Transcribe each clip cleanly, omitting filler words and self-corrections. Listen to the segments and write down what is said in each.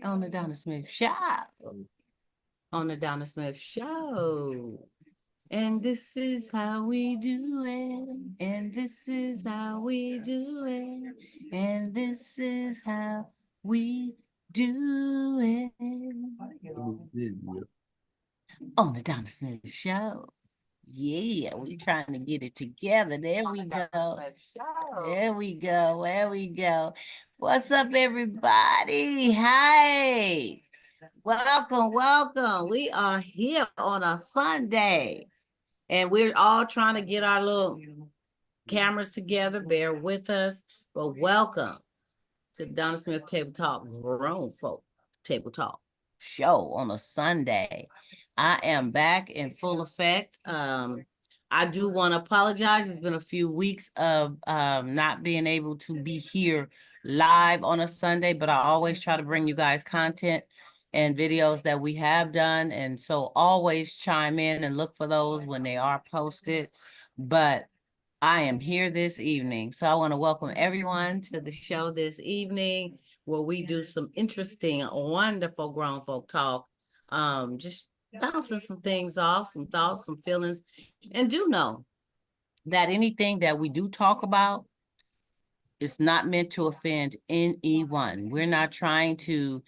on the Donna Smith Show. On the Donna Smith Show. And this is how we do it. And this is how we do it. And this is how we do it. On the Donna Smith Show. Yeah, we trying to get it together. There we go. There we go. There we go. What's up, everybody? Hi. Welcome, welcome. We are here on a Sunday, and we're all trying to get our little cameras together. Bear with us, but welcome to Donna Smith Table Talk, Grown Folk Table Talk show on a Sunday. I am back in full effect. I do want to apologize. It's been a few weeks of not being able to be here live on a Sunday, but I always try to bring you guys content and videos that we have done. And so always chime in and look for those when they are posted. But I am here this evening. So I want to welcome everyone to the show this evening where we do some interesting, wonderful grown folk talk. Just bouncing some things off, some thoughts, some feelings, and do know that anything that we do talk about is not meant to offend anyone. We're not trying to,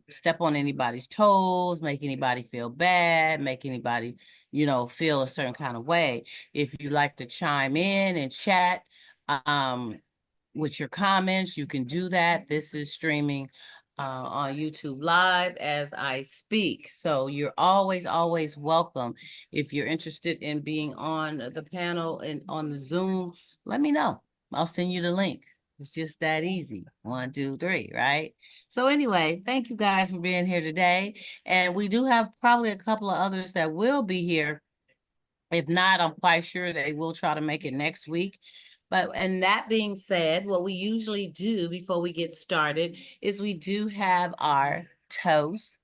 step on anybody's toes, make anybody feel bad, make anybody, feel a certain kind of way. If you like to chime in and chat, with your comments, you can do that. This is streaming on YouTube Live as I speak. So you're always, always welcome. If you're interested in being on the panel and on the Zoom, let me know. I'll send you the link. It's just that easy. 1, 2, 3, right? So anyway, thank you guys for being here today. And we do have probably a couple of others that will be here. If not, I'm quite sure they will try to make it next week. And that being said, what we usually do before we get started is we do have our toast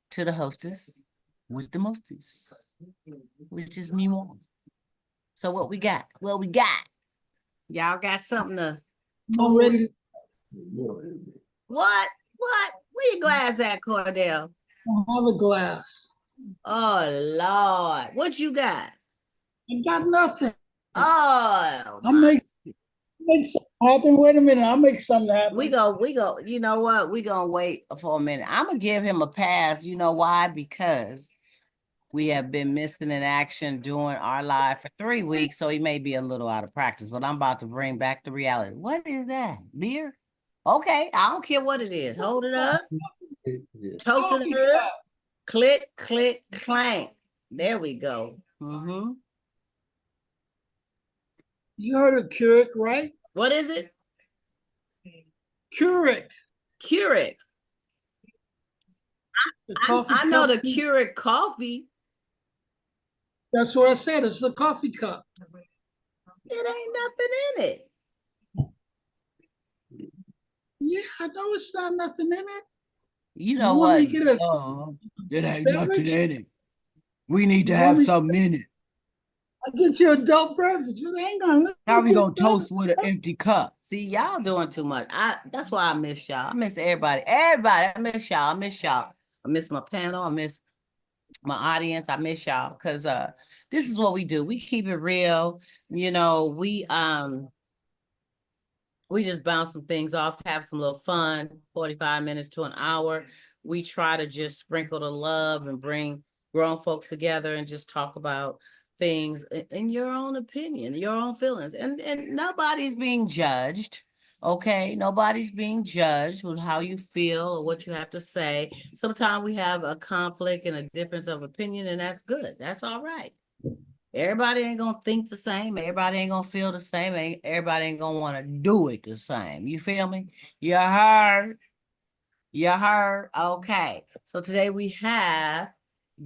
to the hostess with the mostest, which is me more. So what we got? What we got? Y'all got something to pour? What? Where your glass at, Cordell? I have a glass. Oh, Lord. What you got? I got nothing. Oh, I'll make something happen. Wait a minute. I'll make something happen. We go. You know what? We're going to wait for a minute. I'm going to give him a pass. You know why? Because we have been missing in action doing our live for 3 weeks, so he may be a little out of practice, but I'm about to bring back the reality. What is that? Beer? Okay, I don't care what it is. Hold it up. Toast it up. Click, click, clank. There we go. Mm-hmm. You heard of Keurig, right? What is it? Keurig. Keurig. I know the Keurig coffee. That's what I said. It's a coffee cup. It ain't nothing in it. Yeah, I know it's not nothing in it. You know what? It ain't nothing in it. We need to have something in it. I'll get you adult beverage. Hang on. How we gonna toast with an empty cup? See, y'all doing too much. That's why I miss y'all. I miss everybody. I miss y'all. I miss my panel. I miss my audience. I miss y'all because this is what we do. We keep it real. We just bounce some things off, have some little fun, 45 minutes to an hour. We try to just sprinkle the love and bring grown folks together and just talk about things in your own opinion, your own feelings. And nobody's being judged, okay? Nobody's being judged with how you feel or what you have to say. Sometimes we have a conflict and a difference of opinion, and that's good. That's all right. Everybody ain't gonna think the same. Everybody ain't gonna feel the same. Everybody ain't gonna want to do it the same. You feel me? You heard? You heard? Okay. So today we have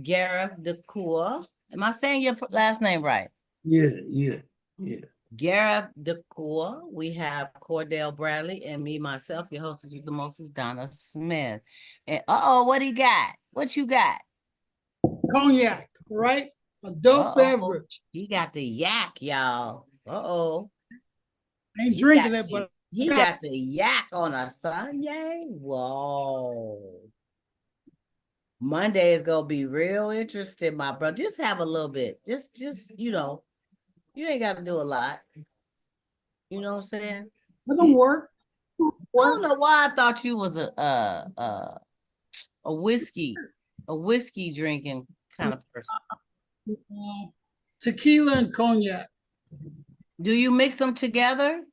Gareth DeCour. Am I saying your last name right? Yeah. Gareth DeCour. We have Cordell Bradley and me, myself, your hostess with the mostest, Donna Smith. And what he got? What you got? Cognac, right? Adult beverage. He got the yak, y'all. I ain't drinking it, but he got the yak on a Sunday. Whoa. Monday is gonna be real interesting, my brother. Just have a little bit. Just you know, you ain't got to do a lot. You know what I'm saying? It don't work. I don't Work. know why I thought you was a whiskey drinking kind of person. Tequila and cognac. Do you mix them together?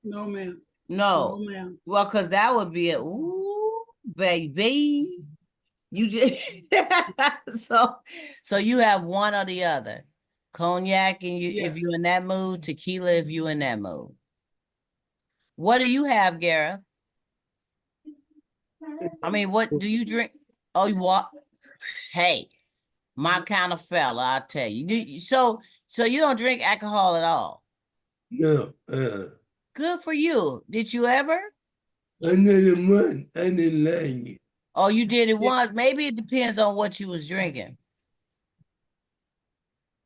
No, ma'am. No. No, ma'am. Well, because that would be a ooh, baby. You just so you have one or the other. Cognac and you if Yes. you're in that mood, tequila if you're in that mood. What do you have, Gareth? I mean, what do you drink? Oh, you what? Hey, my kind of fella, I tell you. So you don't drink alcohol at all. No, Good for you. Did you ever? another month, I didn't like it. Oh, you did it Yeah. once. Maybe it depends on what you was drinking.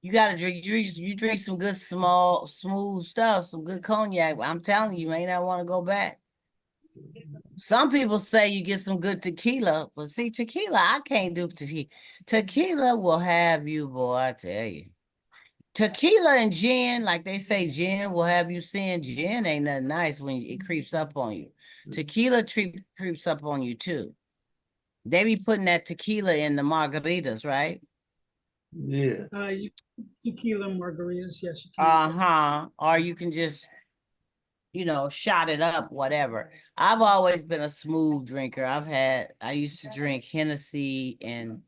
You gotta you drink some good small smooth stuff, some good cognac. I'm telling you, you may not want to go back. Some people say you get some good tequila, but see, tequila, I can't do tequila. Tequila will have you, boy, I tell you. Tequila and gin, like they say, gin will have you seeing. Gin ain't nothing nice when it creeps up on you. Tequila creeps up on you too. They be putting that tequila in the margaritas, right? Yeah. Tequila margaritas. Yes, you can. Uh-huh. Or you can just, shot it up, whatever. I've always been a smooth drinker. I used to drink Hennessy and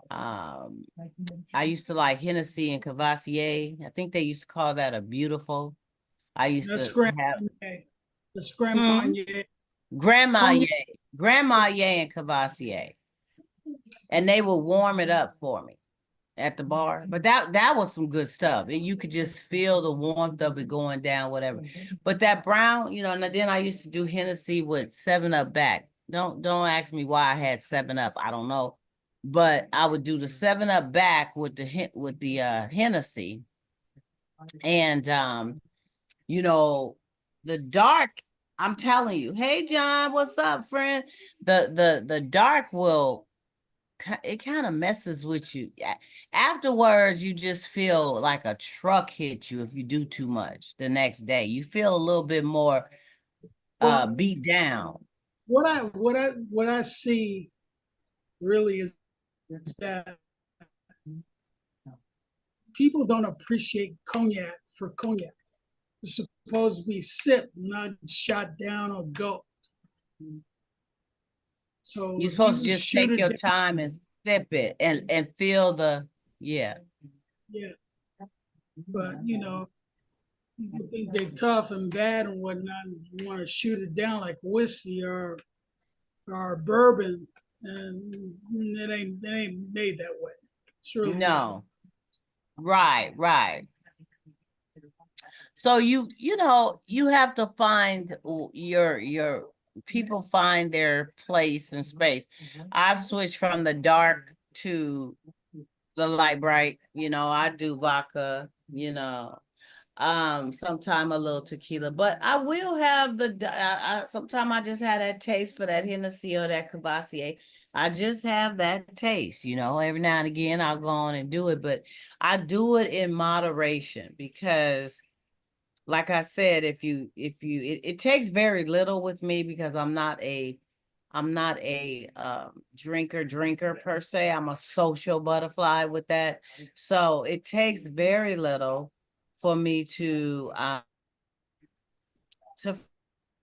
I used to like Hennessy and Cavassier. I think they used to call that a beautiful. I used That's to Grand have Marnier. That's Grand Marnier. Grandma Cognac. Ye, Grandma Ye and Cavassier. And they would warm it up for me at the bar. But that was some good stuff. And you could just feel the warmth of it going down, whatever. But that brown, and then I used to do Hennessy with 7-Up back. Don't ask me why I had 7-Up. I don't know. But I would do the 7-Up back with the Hennessy. And the dark, I'm telling you, hey John, what's up, friend? The dark it kind of messes with you. Afterwards, you just feel like a truck hit you if you do too much the next day. You feel a little bit more beat down. What I see really is that people don't appreciate cognac for cognac. It's supposed to be sipped, not shot down or gulped. So You're if supposed to you just shoot take it your down, time and sip it and feel yeah. yeah. But people think they're tough and bad and whatnot. And you want to shoot it down like whiskey or bourbon, and it ain't made that way. It's really not. No. Right. So you have to find your people find their place and space. I've switched from the dark to the light bright. I do vodka, sometime a little tequila, but I will have sometime I just had that taste for that Hennessy or that Cavassier. I just have that taste, every now and again I'll go on and do it, but I do it in moderation because like I said, it takes very little with me because I'm not a drinker per se. I'm a social butterfly with that. So it takes very little for me to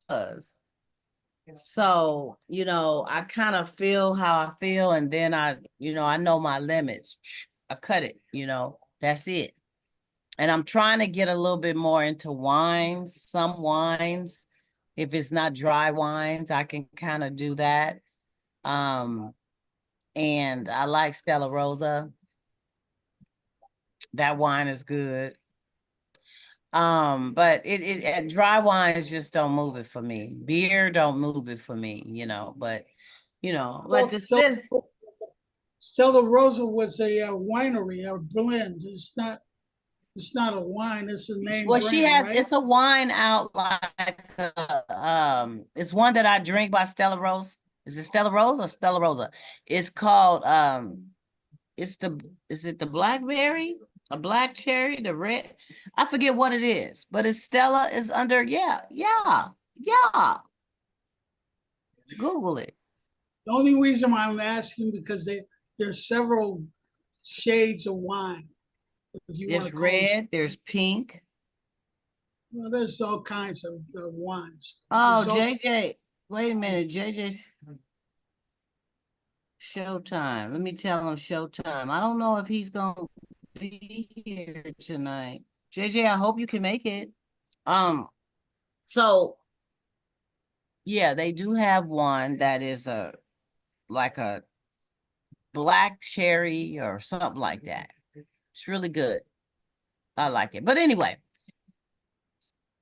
fuzz. So, I kind of feel how I feel and then I know my limits. I cut it, that's it. And I'm trying to get a little bit more into wines, some wines. If it's not dry wines, I can kind of do that. And I like Stella Rosa. That wine is good. But dry wines just don't move it for me. Beer don't move it for me, but Well, the still Stella Rosa was a winery, a blend. It's not a wine. It's a name well, she brand, has right? it's a wine out like it's one that I drink by Stella Rose. Is it Stella Rosa or Stella Rosa? It's called is it the blackberry, a black cherry, the red? I forget what it is, but it's Stella is under, yeah. Google it. The only reason why I'm asking because there's several shades of wine. If you want There's to call them, red, there's pink. well, there's all kinds of wines. Oh, There's all, JJ, wait a minute, JJ's Showtime. Let me tell him Showtime. I don't know if he's gonna be here tonight. JJ, I hope you can make it. So yeah, they do have one that is like a black cherry or something like that. It's really good. I like it. But anyway,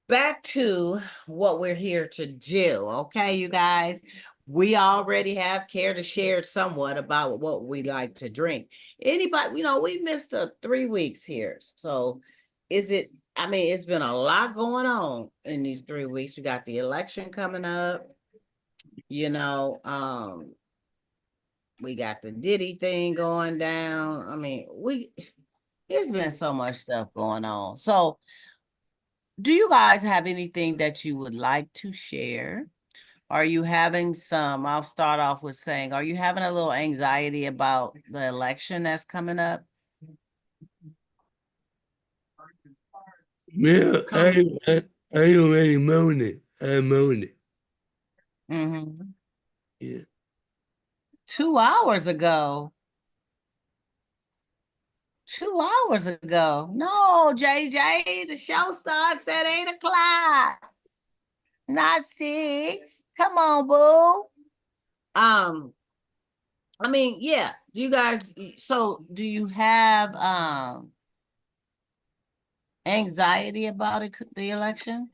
back to what we're here to do. Okay, you guys. We already have care to share somewhat about what we like to drink. Anybody, we missed 3 weeks here. So I mean, it's been a lot going on in these 3 weeks. We got the election coming up, we got the Diddy thing going down. I mean, it's been so much stuff going on. So do you guys have anything that you would like to share? Are you having I'll start off with saying, are you having a little anxiety about the election that's coming up? Yeah, I already mown it. I mown it. Mm-hmm. Yeah. 2 hours ago. 2 hours ago. No, JJ, the show starts at 8:00. Not 6. Come on, boo. I mean, yeah. Do you guys, so do you have anxiety about the election?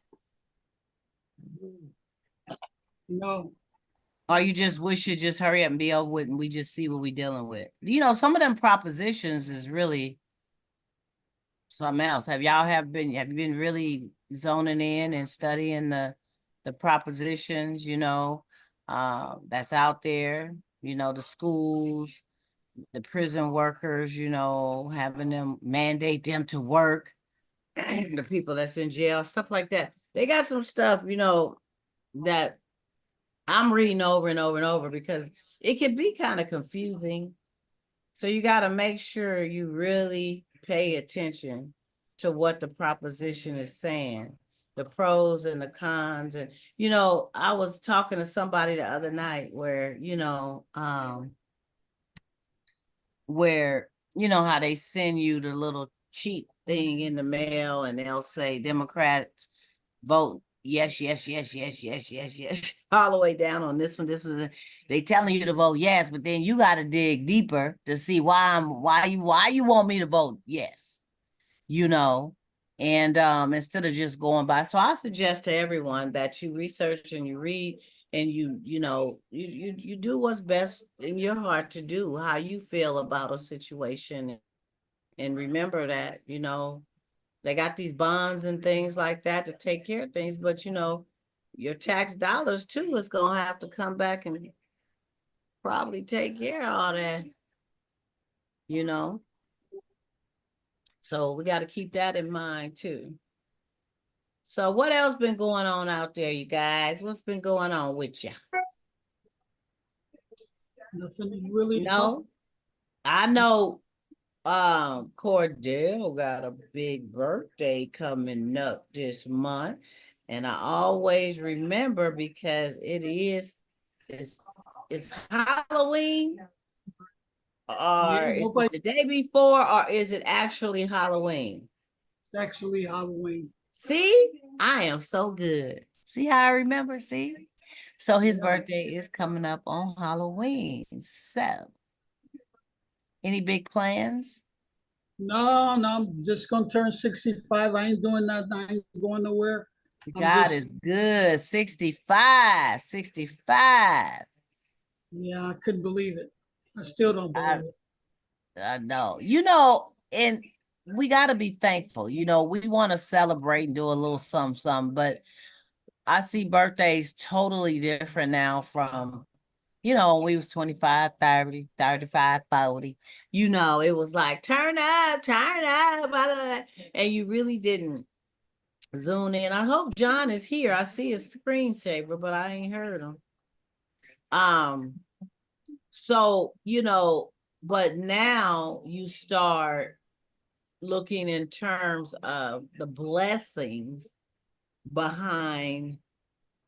no, Or you just wish you just hurry up and be over with and we just see what we're dealing with? Some of them propositions is really something else. Have you been really zoning in and studying the propositions, that's out there, the schools, the prison workers, having them mandate them to work, the people that's in jail, stuff like that. They got some stuff, that I'm reading over and over and over because it can be kind of confusing. So you got to make sure you really pay attention to what the proposition is saying, the pros and the cons. And, I was talking to somebody the other night where, how they send you the little cheat thing in the mail and they'll say Democrats vote yes, all the way down on this one. They telling you to vote yes, but then you got to dig deeper to see why you want me to vote yes, and instead of just going by. So I suggest to everyone that you research and you read and you do what's best in your heart to do, how you feel about a situation, and remember that they got these bonds and things like that to take care of things, but your tax dollars too is gonna have to come back and probably take care of all that, you know. So we got to keep that in mind too. So what else been going on out there, you guys? What's been going on with you? nothing really. No, I know Cordell got a big birthday coming up this month. And I always remember because it's Halloween, or Yeah, is it the day before, or is it actually Halloween? It's actually Halloween. See, I am so good. See how I remember? See? So his birthday is coming up on Halloween. So, any big plans? No, I'm just gonna turn 65. I ain't doing nothing. I ain't going nowhere. God is good. 65. 65. Yeah, I couldn't believe it. I still don't believe it. I know. And we got to be thankful. We want to celebrate and do a little something, but I see birthdays totally different now from, you know, when we was 25, 30, 35, 40, you know, it was like, turn up, blah, blah, blah, and you really didn't zoom in. I hope John is here. I see his screensaver, but I ain't heard him. So, you know, but now you start looking in terms of the blessings behind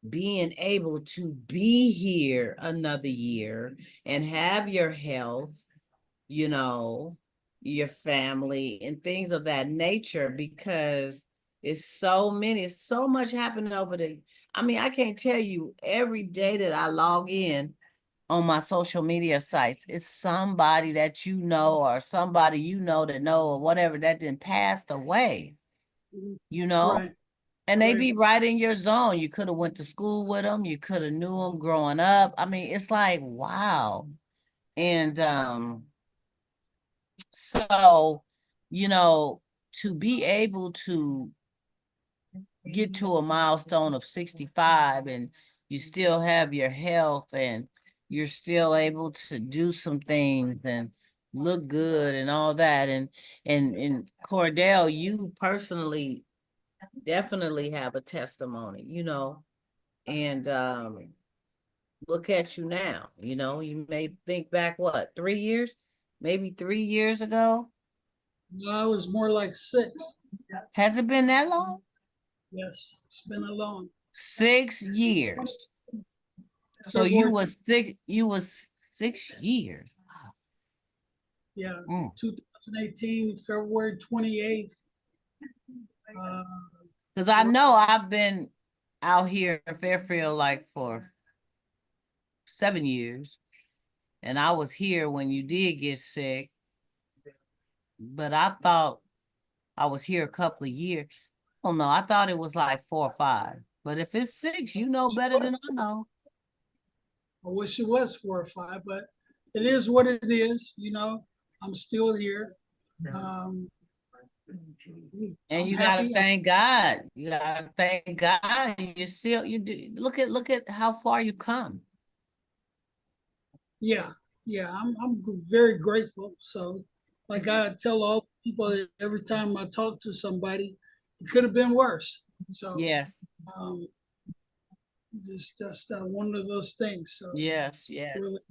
being able to be here another year and have your health, you know, your family and things of that nature, because it's so much happening over the, I mean, I can't tell you every day that I log in on my social media sites, it's somebody that you know or somebody you know that know or whatever that then passed away, you know? Right. And they Right. be right in your zone. You could have went to school with them. You could have knew them growing up. I mean, it's like, wow. And so, you know, to be able to get to a milestone of 65 and you still have your health and you're still able to do some things and look good and all that. And Cordell, you personally definitely have a testimony, you know, and look at you now, you know, you may think back, what, 3 years, maybe 3 years ago. No, it was more like 6. Has it been that long? Yes, it's been a long. 6 years. So February, you was 6 years. yeah, Mm. 2018, February 28th. Because I know I've been out here in Fairfield like for 7 years. And I was here when you did get sick. But I thought I was here a couple of years. Oh no, I thought it was like 4 or 5. But if it's 6, you know better than I know. I wish it was 4 or 5, but it is what it is. You know, I'm still here. And I'm you gotta happy. thank God. You gotta thank God. You still you do look at how far you've come. Yeah, yeah, I'm very grateful. So, like I tell all people every time I talk to somebody, it could have been worse. So, Yes, um, it's just one of those things. So, yes, really, yes.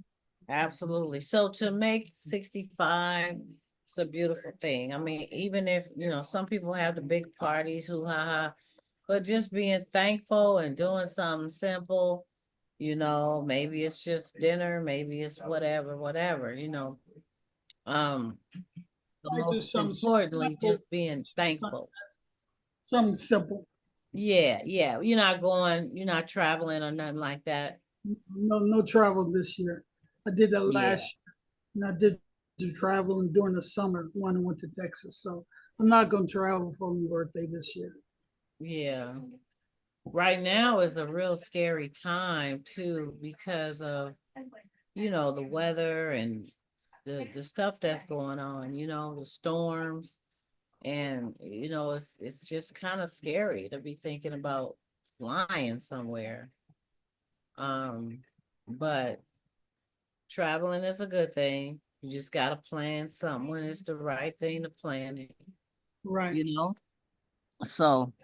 Absolutely. So to make 65, it's a beautiful thing. I mean, even if, you know, some people have the big parties, hoo ha ha, but just being thankful and doing something simple, you know, maybe it's just dinner, maybe it's whatever, whatever, you know. Um, but I do most something importantly, simple, just being thankful. something simple. Yeah, yeah. You're not traveling or nothing like that. No travel this year. I did that Yeah, last year, and I did the traveling during the summer when I went to Texas. So I'm not going to travel for my birthday this year. yeah. Right now is a real scary time too because of, you know, the weather and the stuff that's going on, you know, the storms. And, you know, it's just kind of scary to be thinking about flying somewhere. Um, but traveling is a good thing. You just gotta plan something when it's the right thing to plan it, Right. you know? So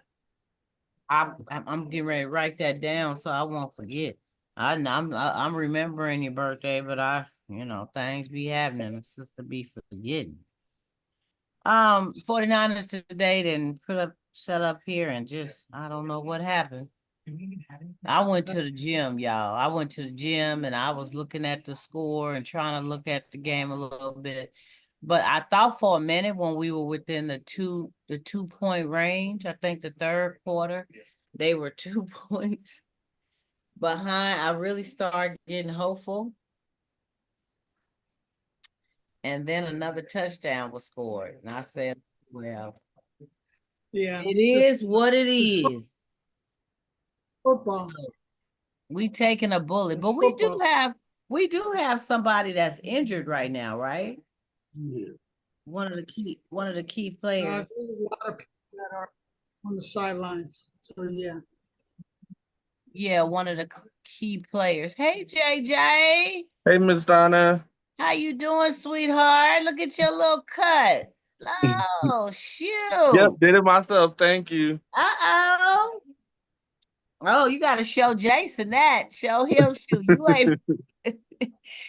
I'm getting ready to write that down so I won't forget. I'm remembering your birthday, but you know, things be happening. It's just to be forgetting. 49ers today didn't set up here and just, I don't know what happened. I went to the gym, y'all. I went to the gym and I was looking at the score and trying to look at the game a little bit. But I thought for a minute when we were within the 2 point range, I think the third quarter, they were 2 points behind. I really started getting hopeful. And then another touchdown was scored. And I said, well, Yeah. it is what it It's is. football. We taking a bullet, It's but football. we do have somebody that's injured right now, right? Yeah. One of the key players. There's a lot of people that are on the sidelines. So yeah. Yeah, one of the key players. Hey, JJ. Hey, Miss Donna. How you doing, sweetheart? Look at your little cut. Oh, Yep, shoot. did it myself. Thank you. Uh-oh. Oh, you got to show Jason that. Show him, shoot. You ain't,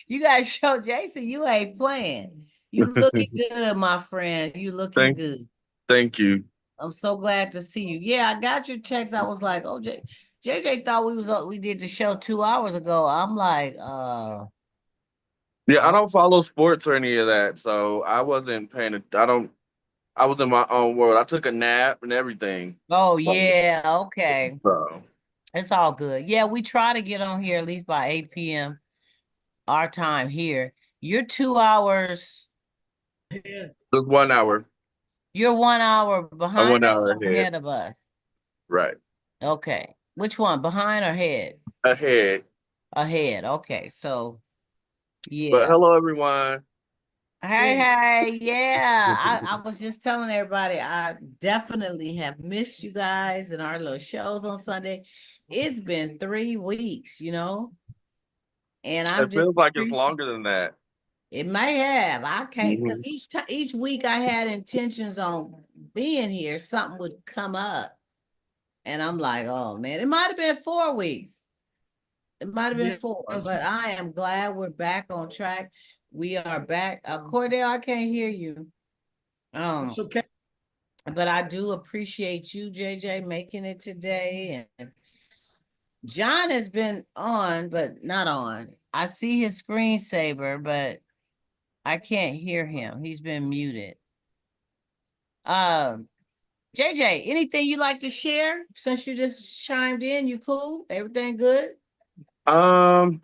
you got to show Jason you ain't playing. You looking good, my friend. You looking thank, good. thank you. I'm so glad to see you. Yeah, I got your text. I was like, oh, JJ thought we did the show 2 hours ago. I'm like, Yeah, I don't follow sports or any of that, so I wasn't paying. I was in my own world. I took a nap and everything. oh yeah, okay. So It's all good. Yeah, we try to get on here at least by 8 p.m. our time here. You're 2 hours. Yeah. just 1 hour. You're 1 hour I'm behind one us hour or ahead. ahead of us? Right. Okay. Which one? Behind or ahead? Ahead. Ahead. Okay. So But yeah. hello, everyone. Hey, yeah. I was just telling everybody I definitely have missed you guys and our little shows on Sunday. It's been 3 weeks, and I'm It just feels like it's longer than that. it may have. I can't because Mhm. each week I had intentions on being here, something would come up. And I'm like, oh man, it might have been 4 weeks. It might have been Yeah, four, that's but I am glad we're back on track. We are back. Cordell, I can't hear you. okay. But I do appreciate you, JJ, making it today. And John has been on, but not on. I see his screensaver, but I can't hear him. He's been muted. Um, JJ, anything you like to share since you just chimed in? You cool? Everything good? Um,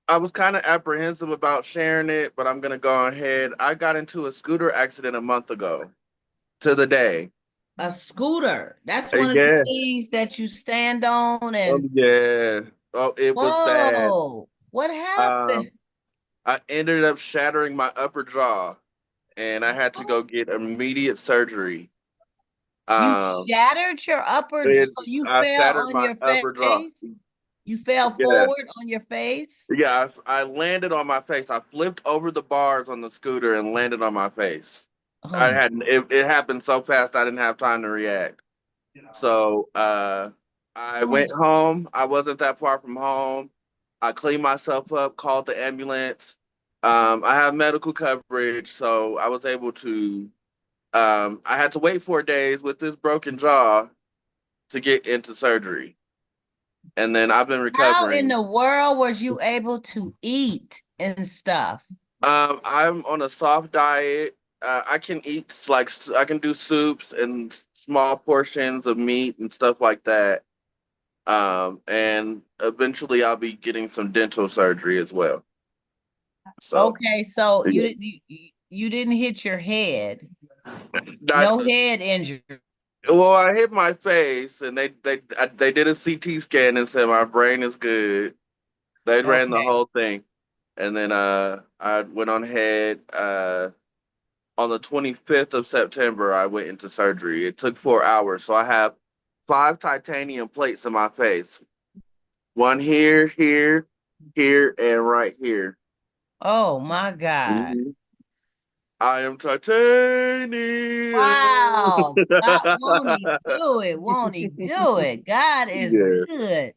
I was kind of apprehensive about sharing it, but I'm gonna go ahead. I got into a scooter accident a month ago to the day. A scooter. That's one of the Yeah. things that you stand on Oh and yeah. Oh, it was bad. whoa, what Um, happened? I ended up shattering my upper jaw, and I had to go get immediate surgery. You Um, shattered your upper, so it, you I fell shattered on my your upper jaw. face? You fell Yeah, forward on your face? yeah. I landed on my face. I flipped over the bars on the scooter and landed on my face. I Oh, hadn't. It happened so fast. I didn't have time to react. So I went home. I wasn't that far from home. I cleaned myself up, called the ambulance. I have medical coverage, so I was able to. I had to wait 4 days with this broken jaw to get into surgery, and then I've been how in recovering. the world was you able to eat and stuff? I'm on a soft diet. I can eat I can do soups and small portions of meat and stuff like that. And eventually I'll be getting some dental surgery as well. So Okay, so yeah. you didn't hit your head. I, No head injury. well, I hit my face, and they did a CT scan and said my brain is good. They ran the Okay. whole thing, and then I went on ahead. On the 25th of September, I went into surgery. It took 4 hours, so I have 5 titanium plates in my face. One here, here, here, and right here. Oh my God. Mhm. I am titanium. Wow. God, won't he do it? Won't he do it? God is Yeah, good.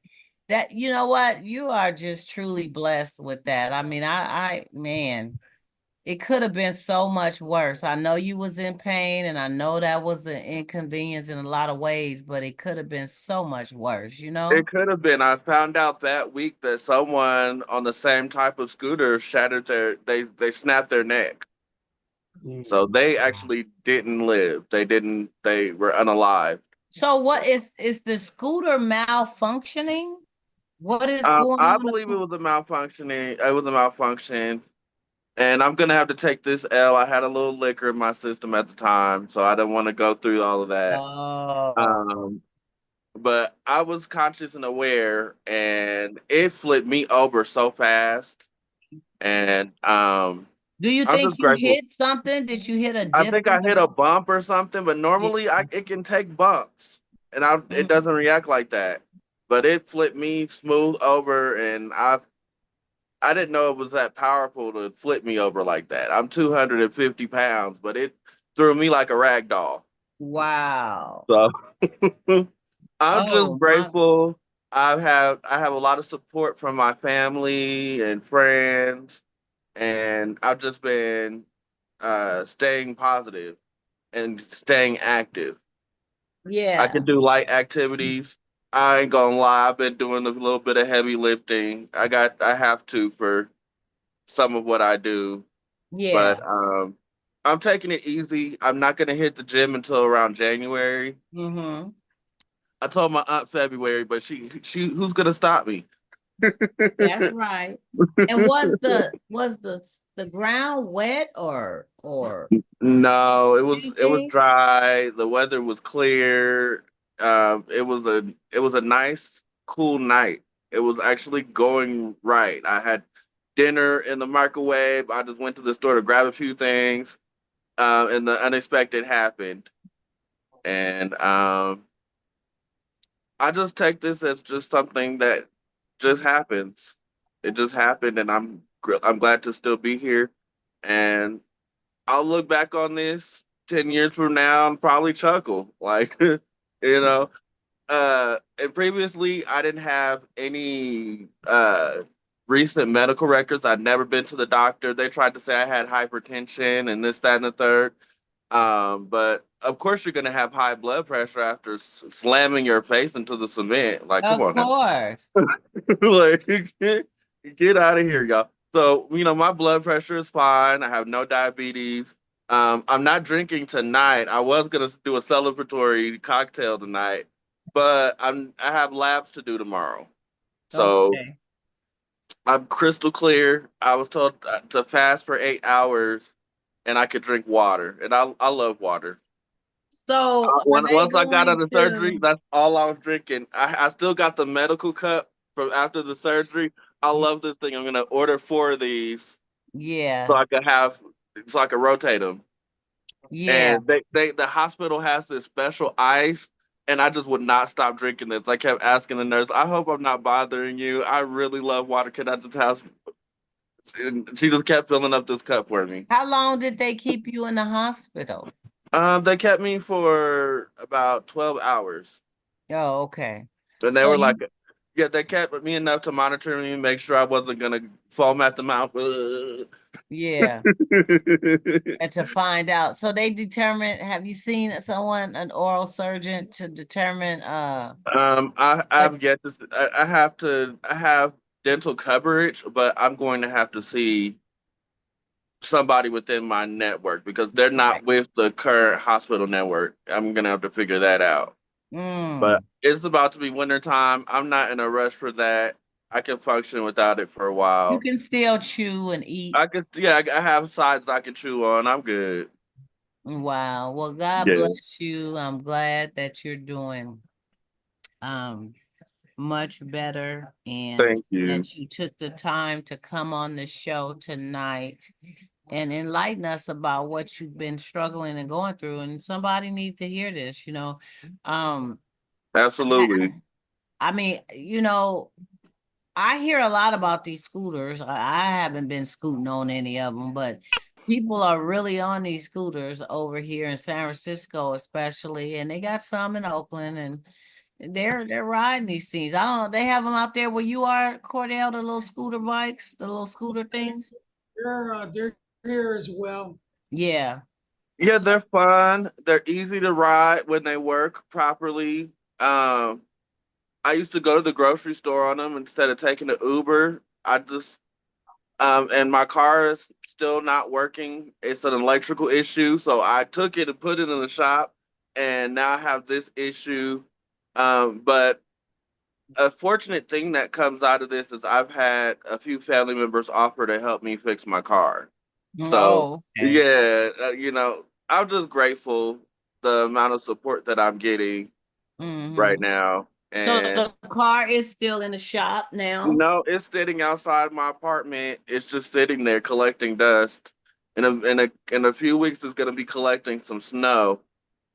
That you know what? You are just truly blessed with that. I mean, man, it could have been so much worse. I know you was in pain and I know that was an inconvenience in a lot of ways, but it could have been so much worse. it could have been. I found out that week that someone on the same type of scooter shattered they snapped their neck. So they actually didn't live. They were unalive. So what is the scooter malfunctioning? What is going I on? believe it was a malfunctioning. It was a malfunction, and I'm gonna have to take this L. I had a little liquor in my system at the time, so I didn't want to go through all of that. Oh. Um, but I was conscious and aware, and it flipped me over so fast. And Do you I'm think just you grateful. hit something? Did you hit a I dip think in I hit a the bump or something, but normally it can take bumps, and it Mhm. doesn't react like that. but it flipped me smooth over, and I didn't know it was that powerful to flip me over like that. I'm 250 pounds, but it threw me like a rag doll. Wow. So I'm just Oh my. grateful. I have a lot of support from my family and friends, and I've just been staying positive and staying active. I Yeah. can do light activities. I ain't gonna lie, I've been doing a little bit of heavy lifting. I have to for some of what I do, but Yeah. I'm taking it easy. I'm not gonna hit the gym until around January. Mm-hmm. I told my aunt February, but she who's gonna stop me? That's right. And was the ground wet or No, it was anything? dry. The weather was clear. It was a nice, cool night. It was actually going right. I had dinner in the microwave. I just went to the store to grab a few things, and the unexpected happened. And I just take this as just something that just happens. It just happened, and I'm glad to still be here. And I'll look back on this 10 years from now and probably chuckle, like know. And previously, I didn't have any recent medical records. I'd never been to the doctor. They tried to say I had hypertension and this, that, and the third. But of course, you're gonna have high blood pressure after slamming your face into the cement. Like, come Of on now. course. Like, get out of here, y'all. So, my blood pressure is fine. I have no diabetes. I'm not drinking tonight. I was gonna do a celebratory cocktail tonight, but I have labs to do tomorrow. So Okay. I'm crystal clear. I was told to fast for 8 hours, and I could drink water, and I love water. So are they Once I got going out of surgery, to that's all I was drinking. I still got the medical cup from after the surgery. I love this thing. I'm gonna order 4 of these so yeah. I could rotate them. Yeah. And the hospital has this special ice, and I just would not stop drinking this. I kept asking the nurse, "I hope I'm not bothering you. I really love water. Can I just have?" And she just kept filling up this cup for me. How long did they keep you in the hospital? They kept me for about 12 hours. Oh, okay. And they So were like, you yeah, they kept me enough to monitor me and make sure I wasn't gonna foam at the mouth. yeah. And to find out. So they determine, have you seen someone, an oral surgeon, to determine what I've yet to. I have dental coverage, but I'm going to have to see somebody within my network because they're right. not with the current hospital network. I'm gonna have to figure that out. But Mm. it's about to be winter time. I'm not in a rush for that. I can function without it for a You while. can still chew and eat. I could, yeah, I have sides I can chew on. I'm good. Wow. Well, God Yeah, bless you. I'm glad that you're doing um much better and thank you. that you took the time to come on the show tonight and enlighten us about what you've been struggling and going through. And somebody needs to hear this. Um, Absolutely. I mean, I hear a lot about these scooters. I haven't been scooting on any of them, but people are really on these scooters over here in San Francisco, especially, and they got some in Oakland, and they're riding these things. I don't know. They have them out there where you are, Cordell, the little scooter bikes, the little scooter things. they're here as well. Yeah. Yeah, So, they're fun. They're easy to ride when they work properly. Um, I used to go to the grocery store on them instead of taking the Uber. And my car is still not working. It's an electrical issue, so I took it and put it in the shop, and now I have this issue. But a fortunate thing that comes out of this is I've had a few family members offer to help me fix my car. So oh, okay. yeah, I'm just grateful the amount of support that I'm getting right Hmm. now. So And the car is still in the shop now. no, it's sitting outside my apartment. It's just sitting there collecting dust. In a few weeks, it's gonna be collecting some snow,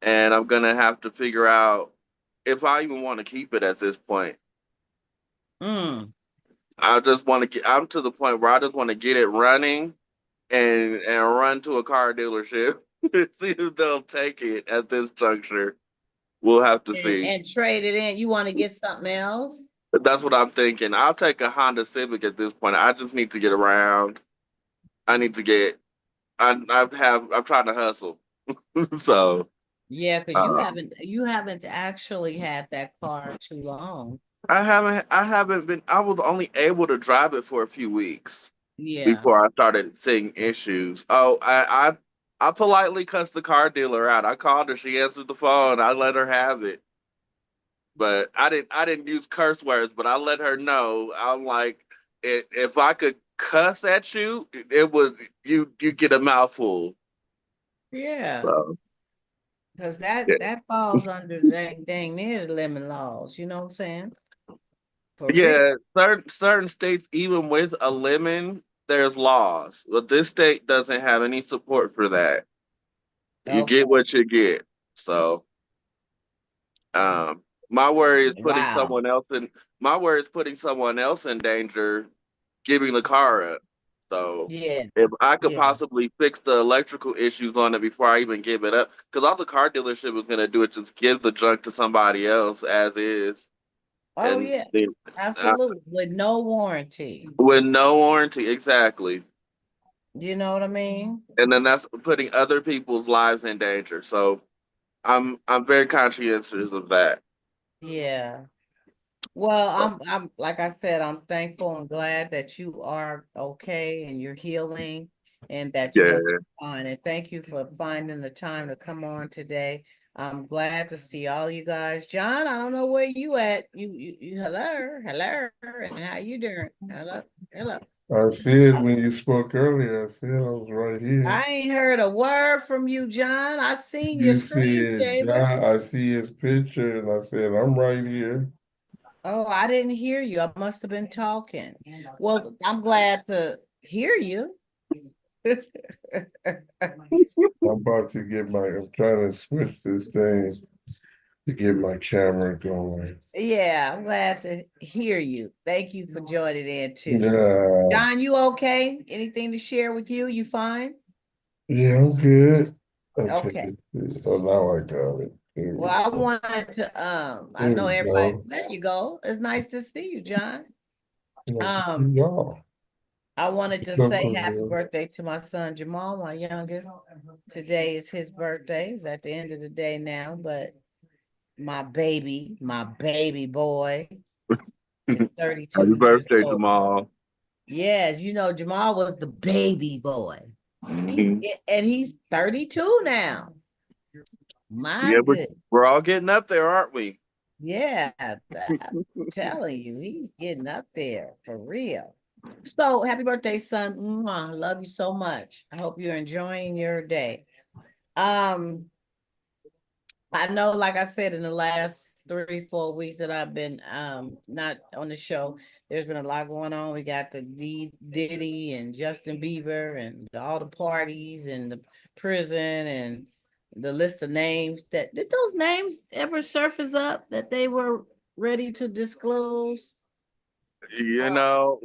and I'm gonna have to figure out if I even want to keep it at this point. Mm. I just want to get. I'm to the point where I just want to get it running and run to a car dealership. See if they'll take it at this juncture. We'll have to see. And trade it in. You want to get something else? But that's what I'm thinking. I'll take a Honda Civic at this point. I just need to get around. I need to get. I'm trying to hustle. So Yeah, because uh, you haven't actually had that car too long. I haven't been. I was only able to drive it for a few weeks Yeah. before I started seeing issues. Oh, I politely cussed the car dealer out. I called her. She answered the phone. I let her have it. But I didn't use curse words, but I let her know. I'm like, if I could cuss at you, it was you get a mouthful. Yeah. So Because yeah, that falls under dang near the lemon laws. You know what I'm saying? For real. yeah. Certain states, even with a lemon, there's laws. But this state doesn't have any support for that. You get Okay. what you get. So my worry is putting Wow. someone else in. My worry is putting someone else in danger giving the car up. So Yeah. if I could Yeah. possibly fix the electrical issues on it before I even give it up, because all the car dealership was gonna do is just give the junk to somebody else as is, Oh and yeah. uh, Absolutely. With no warranty. with no warranty, exactly. You know what I mean? And then that's putting other people's lives in danger. So I'm very conscientious of that. Yeah. Well, So, I'm like I said, I'm thankful and glad that you are okay and you're healing and that you're yeah, gonna be fine. And thank you for finding the time to come on today. I'm glad to see all you guys. John, I don't know where you at. You hello, and how you doing? Hello, hello. I said when you spoke earlier, I said I was right here. I ain't heard a word from you, John. I seen your You said, screensaver. John, I see his picture, and I said, I'm right here. Oh, I didn't hear you. I must have been talking. Well, I'm glad to hear you. I'm trying to switch this thing to get my camera going. Yeah, I'm glad to hear you. Thank you for joining in too. Yeah, Don, you okay? Anything to share with you? You fine? yeah, I'm good. Okay, Okay. so now I got it. There Well, we I go. wanted to I There know we everybody, go. there you go. It's nice to see you, John. Look at Um, y'all. I wanted to Look say at happy you. birthday to my son Jamal, my youngest. Today is his birthday. It's at the end of the day now, but my baby boy is happy 32 years birthday, old. Jamal. Yes, you know, Jamal was the baby boy. Hmm. And he's 32 now. My Yeah, good. we're all getting up there, aren't we? Yeah, I'm telling you, he's getting up there for real. So happy birthday, son. Mwah, love you so much. I hope you're enjoying your day. Um, I know, like I said, in the last 3, 4 weeks that I've been not on the show, there's been a lot going on. We got the Diddy and Justin Bieber and all the parties and the prison and the list of names that did those names ever surface up that they were ready to disclose? You know,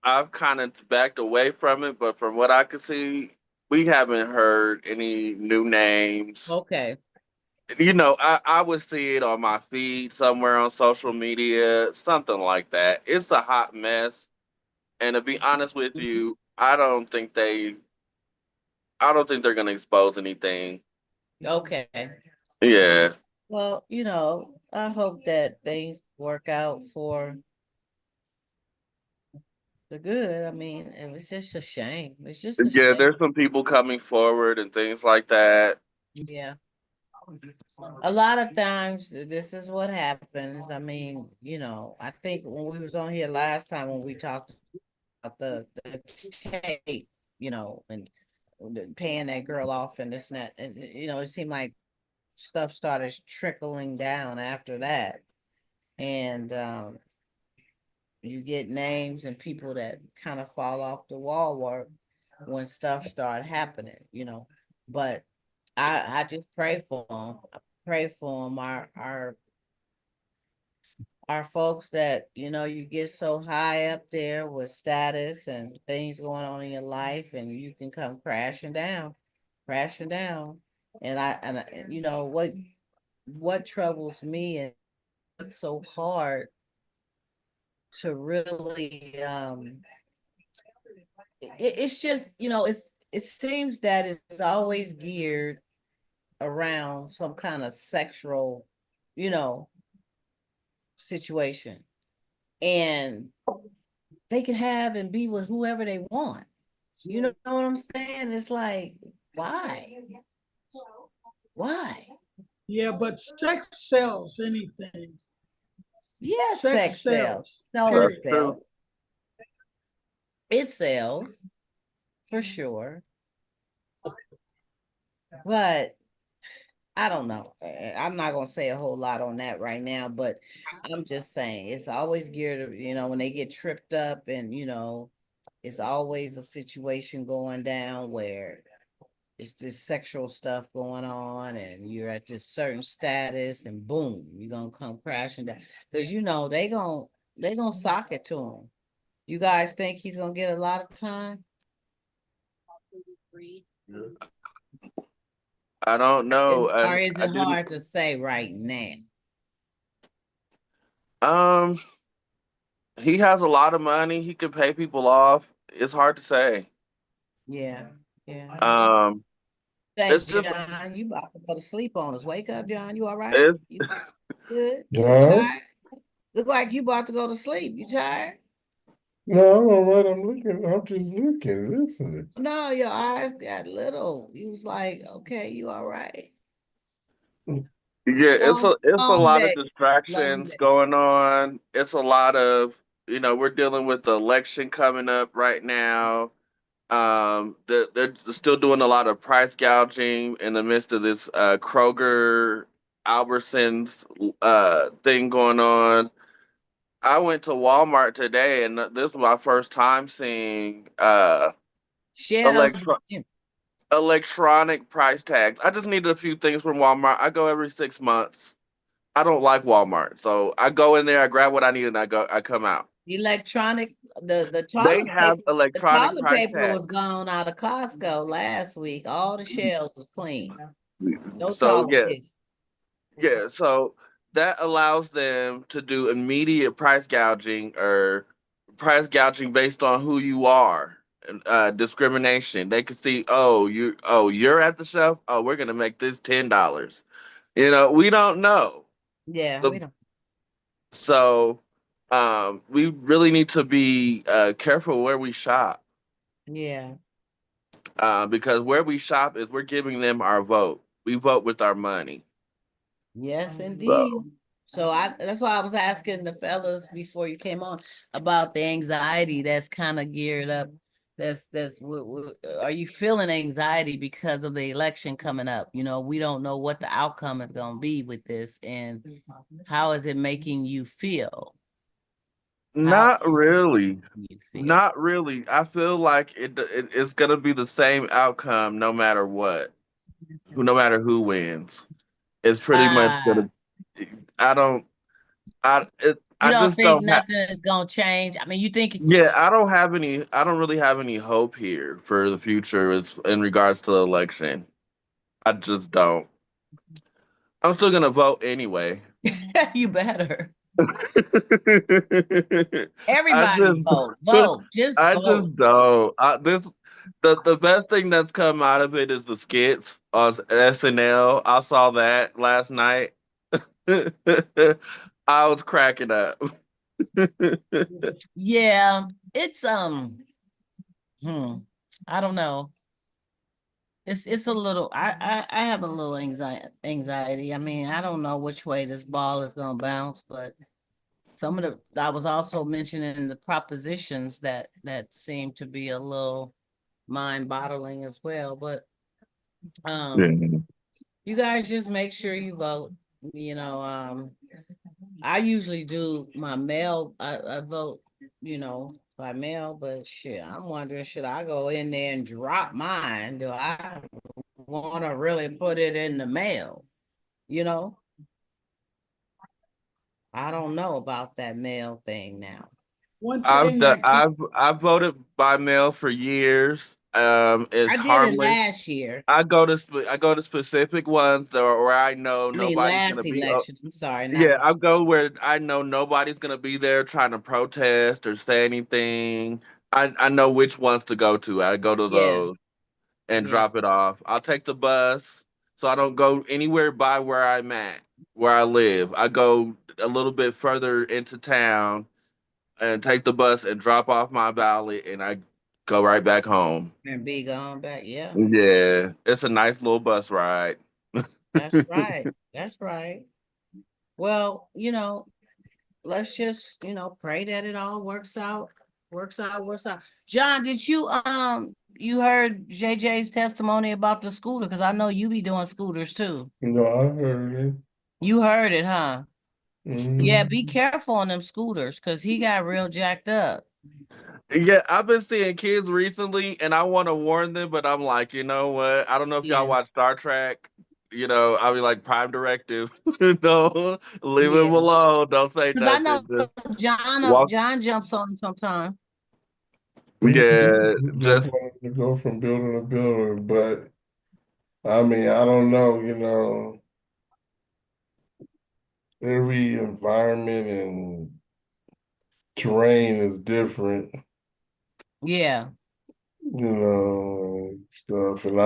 I've kind of backed away from it, but from what I could see, we haven't heard any new names. Okay. I would see it on my feed somewhere on social media, something like that. It's a hot mess. And to be honest with you, I don't think they're gonna expose anything. Okay. Yeah. Well, I hope that things work out for the good. I mean, it was just a shame. It's just a Yeah, shame. there's some people coming forward and things like that. Yeah. A lot of times this is what happens. I mean, I think when we was on here last time when we talked about the tape, and paying that girl off and this and that, and it seemed like stuff started trickling down after that. And you get names and people that kind of fall off the wall work when stuff start happening. But I just pray for them. I pray for them. are folks that, you get so high up there with status and things going on in your life, and you can come crashing down, crashing down. What troubles me and it's so hard to really, it's just, it seems that it's always geared around some kind of sexual, you know, situation. And they can have and be with whoever they want. You know what I'm saying? It's like, why? Why? Yeah, but sex sells anything. Yes, Sex sex sells. sells. No, it Period. That's true. sells. It sells for sure. But I don't know. I'm not gonna say a whole lot on that right now, but I'm just saying it's always geared, when they get tripped up and it's always a situation going down where it's this sexual stuff going on and you're at this certain status and boom, you're gonna come crashing down. Because they gonna sock it to him. You guys think he's gonna get a lot of time? I don't know. Or And is I it didn't. hard to say right now? Um, he has a lot of money. He can pay people off. It's hard to say. Yeah, yeah. Um, Thanks, it's just John. You about to go to sleep on us. Wake up, John. You all right? it's You good? You Yeah. tired? Look like you about to go to sleep. You tired? No, I'm all right. I'm looking. I'm just looking, listening. No, your eyes got little. You was like, okay, you all right. yeah. Long, It's a long lot of day. Long distractions day. going on. It's a lot of we're dealing with the election coming up right now. They're still doing a lot of price gouging in the midst of this Kroger Albertsons thing going on. I went to Walmart today, and this was my first time seeing Shells. electro electronic price tags. I just needed a few things from Walmart. I go every 6 months. I don't like Walmart, so I go in there, I grab what I need, and I come out. Electronic, the They toilet have paper, the electronic toilet price paper tags. was gone out of Costco last week. All the shelves was clean. No So toilet yeah, paper. yeah. So that allows them to do immediate price gouging or price gouging based on who you are. Discrimination. They can see, you're at the shelf. Oh, we're gonna make this $10. We don't know. Yeah, The we don't. So we really need to be careful where we shop Yeah. because where we shop is we're giving them our vote. We vote with our money. Yes, So, indeed. So that's why I was asking the fellas before you came on about the anxiety that's kind of geared up. Are you feeling anxiety because of the election coming up? We don't know what the outcome is going to be with this, and how is it making you feel? How not really. you feel? Not really. I feel like it's gonna be the same outcome no matter what. No matter who wins. It's pretty much Ah, gonna. I don't. you I don't just think don't have. nothing is going to change? I mean, you think Yeah, I don't have any. I don't really have any hope here for the future in regards to the election. I just don't. I'm still gonna vote anyway. you better. I Everybody vote, just, vote, just I vote, just vote. don't. The best thing that's come out of it is the skits on SNL. I saw that last night. I was cracking up. Yeah, it's hmm, I don't know. It's a little. I have a little anxiety. I mean, I don't know which way this ball is gonna bounce, but some of the I was also mentioning the propositions that seem to be a little mind boggling as well. But um, Yeah. you guys just make sure you vote. I usually do my mail. I vote, by mail, but shit, I'm wondering, should I go in there and drop mine? Do I want to really put it in the mail? You know? I don't know about that mail thing now. One thing I keep, I've voted by mail for years. It's I did it harmless. last year. I go to specific ones that are where I know I mean, nobody's gonna last be. election. I'm sorry, not Yeah, I go where I know nobody's gonna be there trying to protest or say anything. I know which ones to go to. I go to yeah, those and yeah. drop it off. I'll take the bus, so I don't go anywhere by where I'm at, where I live. I go a little bit further into town and take the bus and drop off my ballot, and I go right back home. And be gone back. Yeah, Yeah, it's a nice little bus ride. that's right. That's right. Well, let's just, pray that it all works out, works out. John, did you heard JJ's testimony about the scooter? Because I know you be doing scooters too. No, I heard it. You heard it, huh? Yeah, be Mhm. careful on them scooters because he got real jacked up. Yeah, I've been seeing kids recently, and I want to warn them, but I'm like, you know what? I don't know if y'all Yeah, watch Star Trek. I'll be like, Prime Directive. No, leave him yeah. alone. Don't say Because I know nothing. Just John, walk. John jumps on him sometime. Yeah, He just just wanted to go from building to building, but I mean, I don't know, every environment and terrain is different, Yeah. stuff, and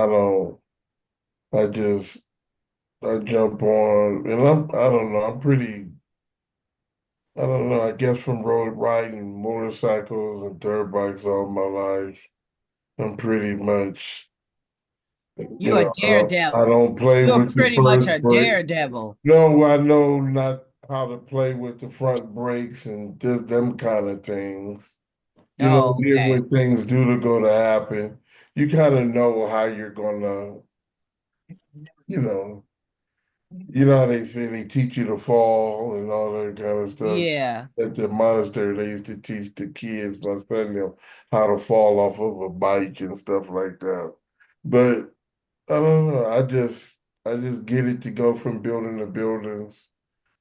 I just, I jump on, and I don't know, I don't know, I guess from road riding motorcycles and dirt bikes all my life, I'm pretty much, You're a I daredevil. don't play You're with the pretty much first a brake. daredevil. No, I know not how to play with the front brakes and them kind of things. Oh, Then okay. when things do to go to happen, you kind of know how you're gonna, you know, how they say they teach you to fall and all that kind of stuff. Yeah. At the monastery, they used to teach the kids by telling them how to fall off of a bike and stuff like that. But I don't know. I just get it to go from building to buildings.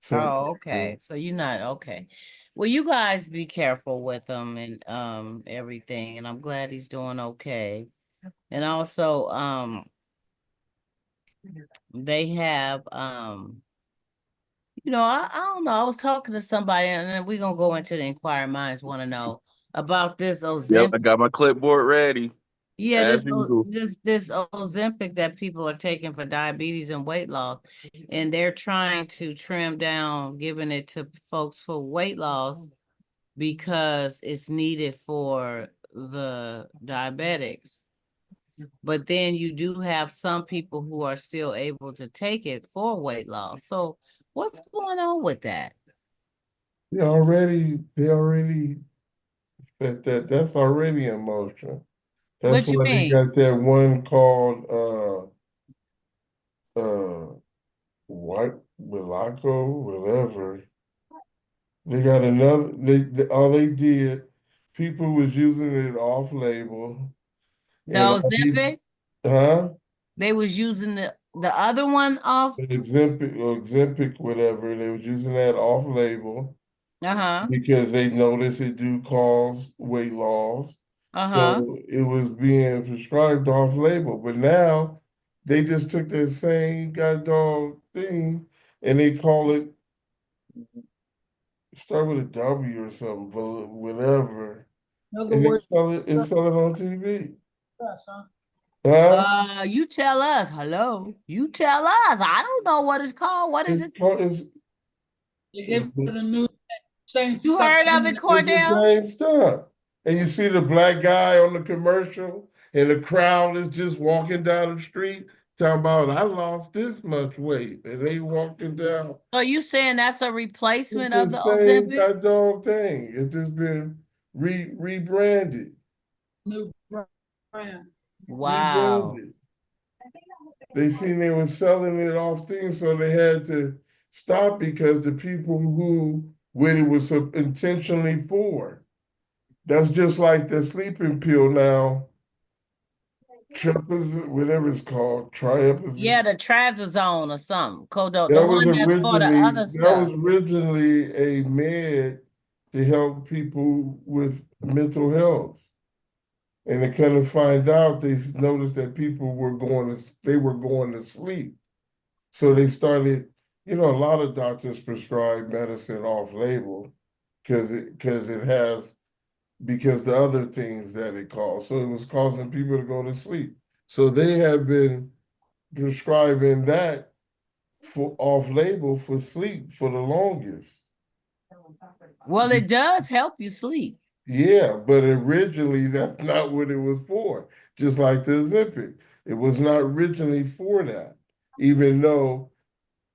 Simple. Oh, okay. So you're not okay. Well, you guys be careful with him and everything. And I'm glad he's doing okay. And also, they have I don't know. I was talking to somebody, and then we're gonna go into the inquiring minds want to know about this yep. I Ozempic. got my clipboard ready Yeah, as usual. this Ozempic that people are taking for diabetes and weight loss, and they're trying to trim down giving it to folks for weight loss because it's needed for the diabetics. But then you do have some people who are still able to take it for weight loss. So what's going on with that? They already that's already in motion. That's What you why they mean? got that one called what Willaco, whatever. They got another all they did, people was using it off label The and all these Ozempic? huh? They was using the other one off. Ozempic, whatever, they was using that off label Uh-huh. because they noticed it do cause weight loss. Uh-huh. So it was being prescribed off label. But now they just took that same goddamn thing and they call it, start with a W or something, but whatever. in other And words, it's selling on TV. yes, huh? Huh? You tell us. Hello. You tell us. I don't know what it's called. What is It's it? called it's They give it a new same You stuff. heard of it, it's the Cordell? same stuff. And you see the black guy on the commercial, and the crowd is just walking down the street talking about, I lost this much weight. And they walking down. So you saying that's a It's replacement the of the same Ozempic? goddamn thing. It's just been rebranded. New brand. Wow. Rebranded. They seen they were selling it off things, so they had to stop because the people who what it was intentionally for. That's just like the sleeping pill now. whatever it's called, triapazine. Yeah, the trazodone or something. The That was one that's for the originally other stuff. a med to help people with mental health. And they kind of find out, they noticed that people were they were going to sleep. So they started, a lot of doctors prescribe medicine off label because the other things that it caused. So it was causing people to go to sleep. So they have been prescribing that for off label for sleep for the longest. Well, it does help you sleep. Yeah, but originally that's not what it was for. Just like the Ozempic, it was not originally for that. Even though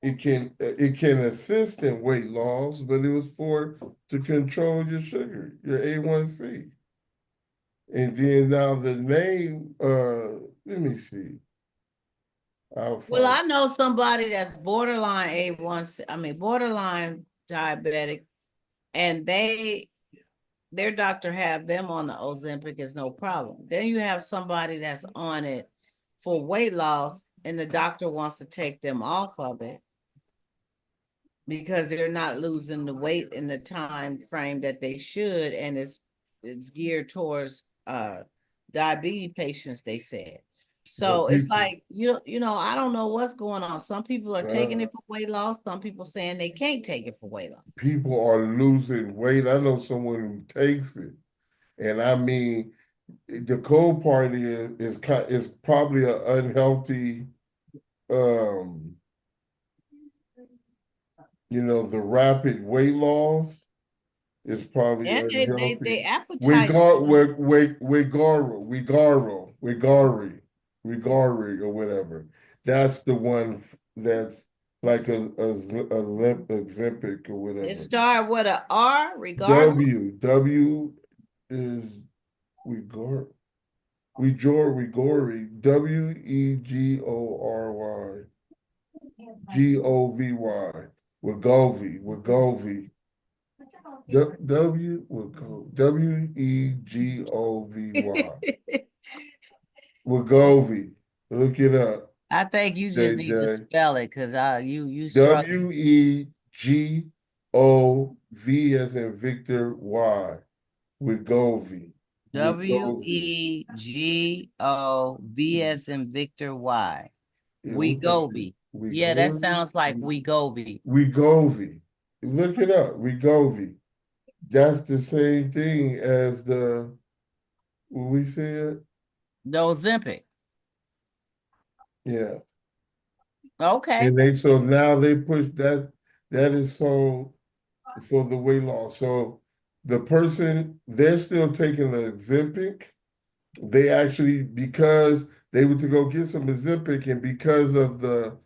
it can assist in weight loss, but it was for to control your sugar, your A1C. And then now the name, let me see. I'll Well, find I know somebody that's borderline A1C, I mean borderline diabetic, and their doctor have them on the Ozempic is no problem. Then you have somebody that's on it for weight loss, and the doctor wants to take them off of it because they're not losing the weight in the time frame that they should, and it's geared towards diabetes patients, they said. well, So it's like I don't know what's going on. Some people are taking uh, it for weight loss, some people saying they can't take it for weight loss. people are losing weight. I know someone who takes it, and I mean, the cold part is probably an unhealthy, um, the rapid weight loss is probably And they unhealthy. appetize good. Wigari or whatever. That's the one that's like a limp Ozempic or It whatever. started with a R, regardless. W is Wigor Wigori WEGORY GOVY Wegovy WEGOVY Wegovy. Look it up, I think you just need to JJ. spell it because you struggle. WEGOV as in Victor Y. Wegovy. Wegovy. WEGOV as in Victor Y. Yeah, what the Wegovy. Yeah, that Wegovy? sounds like Wegovy. Wegovy. Look it up. Wegovy. That's the same thing as what we said. The Ozempic. Yeah. Okay. And so now they push that is so for the weight loss. So the person, they're still taking the Ozempic. They actually, because they went to go get some Ozempic, and because of the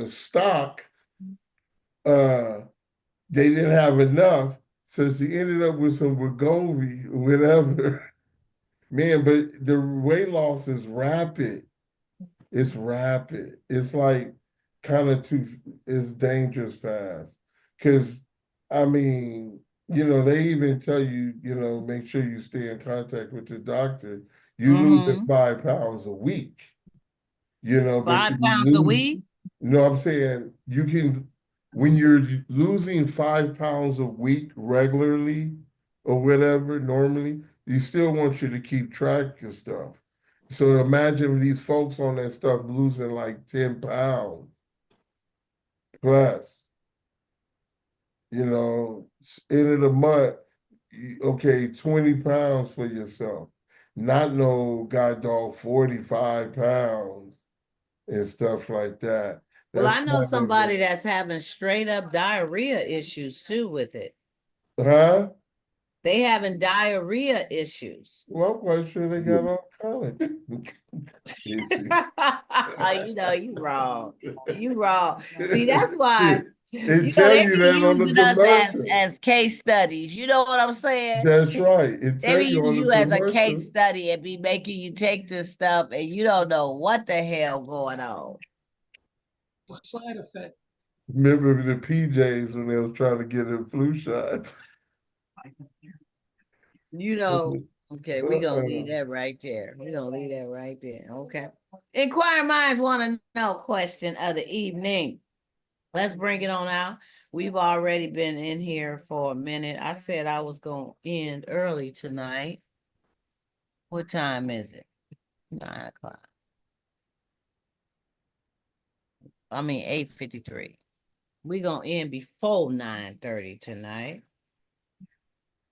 stock, uh, they didn't have enough. So she ended up with some Wegovy, whatever. Man, but the weight loss is rapid. It's rapid. It's like kind of it's dangerous fast. Because, I mean, they even tell you, make sure you stay in contact with your doctor. You lose Mm-hmm. 5 pounds a week, but 5 pounds a week. I'm saying when you're losing 5 pounds a week regularly or whatever, normally, you still want you to keep track of stuff. So imagine these folks on that stuff losing like 10 pounds plus, end of the month, okay, 20 pounds for yourself. Not no god dog 45 pounds and stuff like that. Well, That's I know kind of somebody that's having straight up diarrhea issues too with it. huh? They having diarrhea issues. Well, I'm quite sure they got all kind of issues. You wrong. You wrong. See, that's why It tell they you be that on the using us commercial. as case studies. You know what I'm saying? That's right. It They tell be you using on you the as a case commercial. study and be making you take this stuff and you don't know what the hell going on. The side effect. Remember the PJs when they was trying to get a flu shot? You know, Okay, we're gonna leave that right there. We're gonna leave that right there. Okay. Inquiring minds want to know question of the evening. Let's bring it on out. We've already been in here for a minute. I said I was gonna end early tonight. What time is it? 9 o'clock. I mean 8:53. We're gonna end before 9:30 tonight.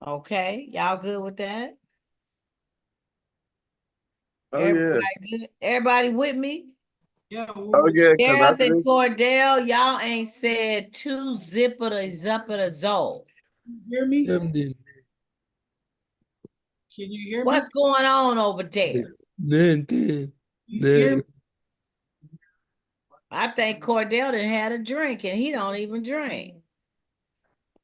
Okay, y'all good with that? Oh Everybody yeah. good? Everybody with me? Yeah, Oh yeah. Cause I Gareth and think Cordell, y'all ain't said two zippity zuppity zo. hear me? Nothing. Can you hear me? What's going on over there? Nothing. You hear me? I think Cordell done had a drink and he don't even drink.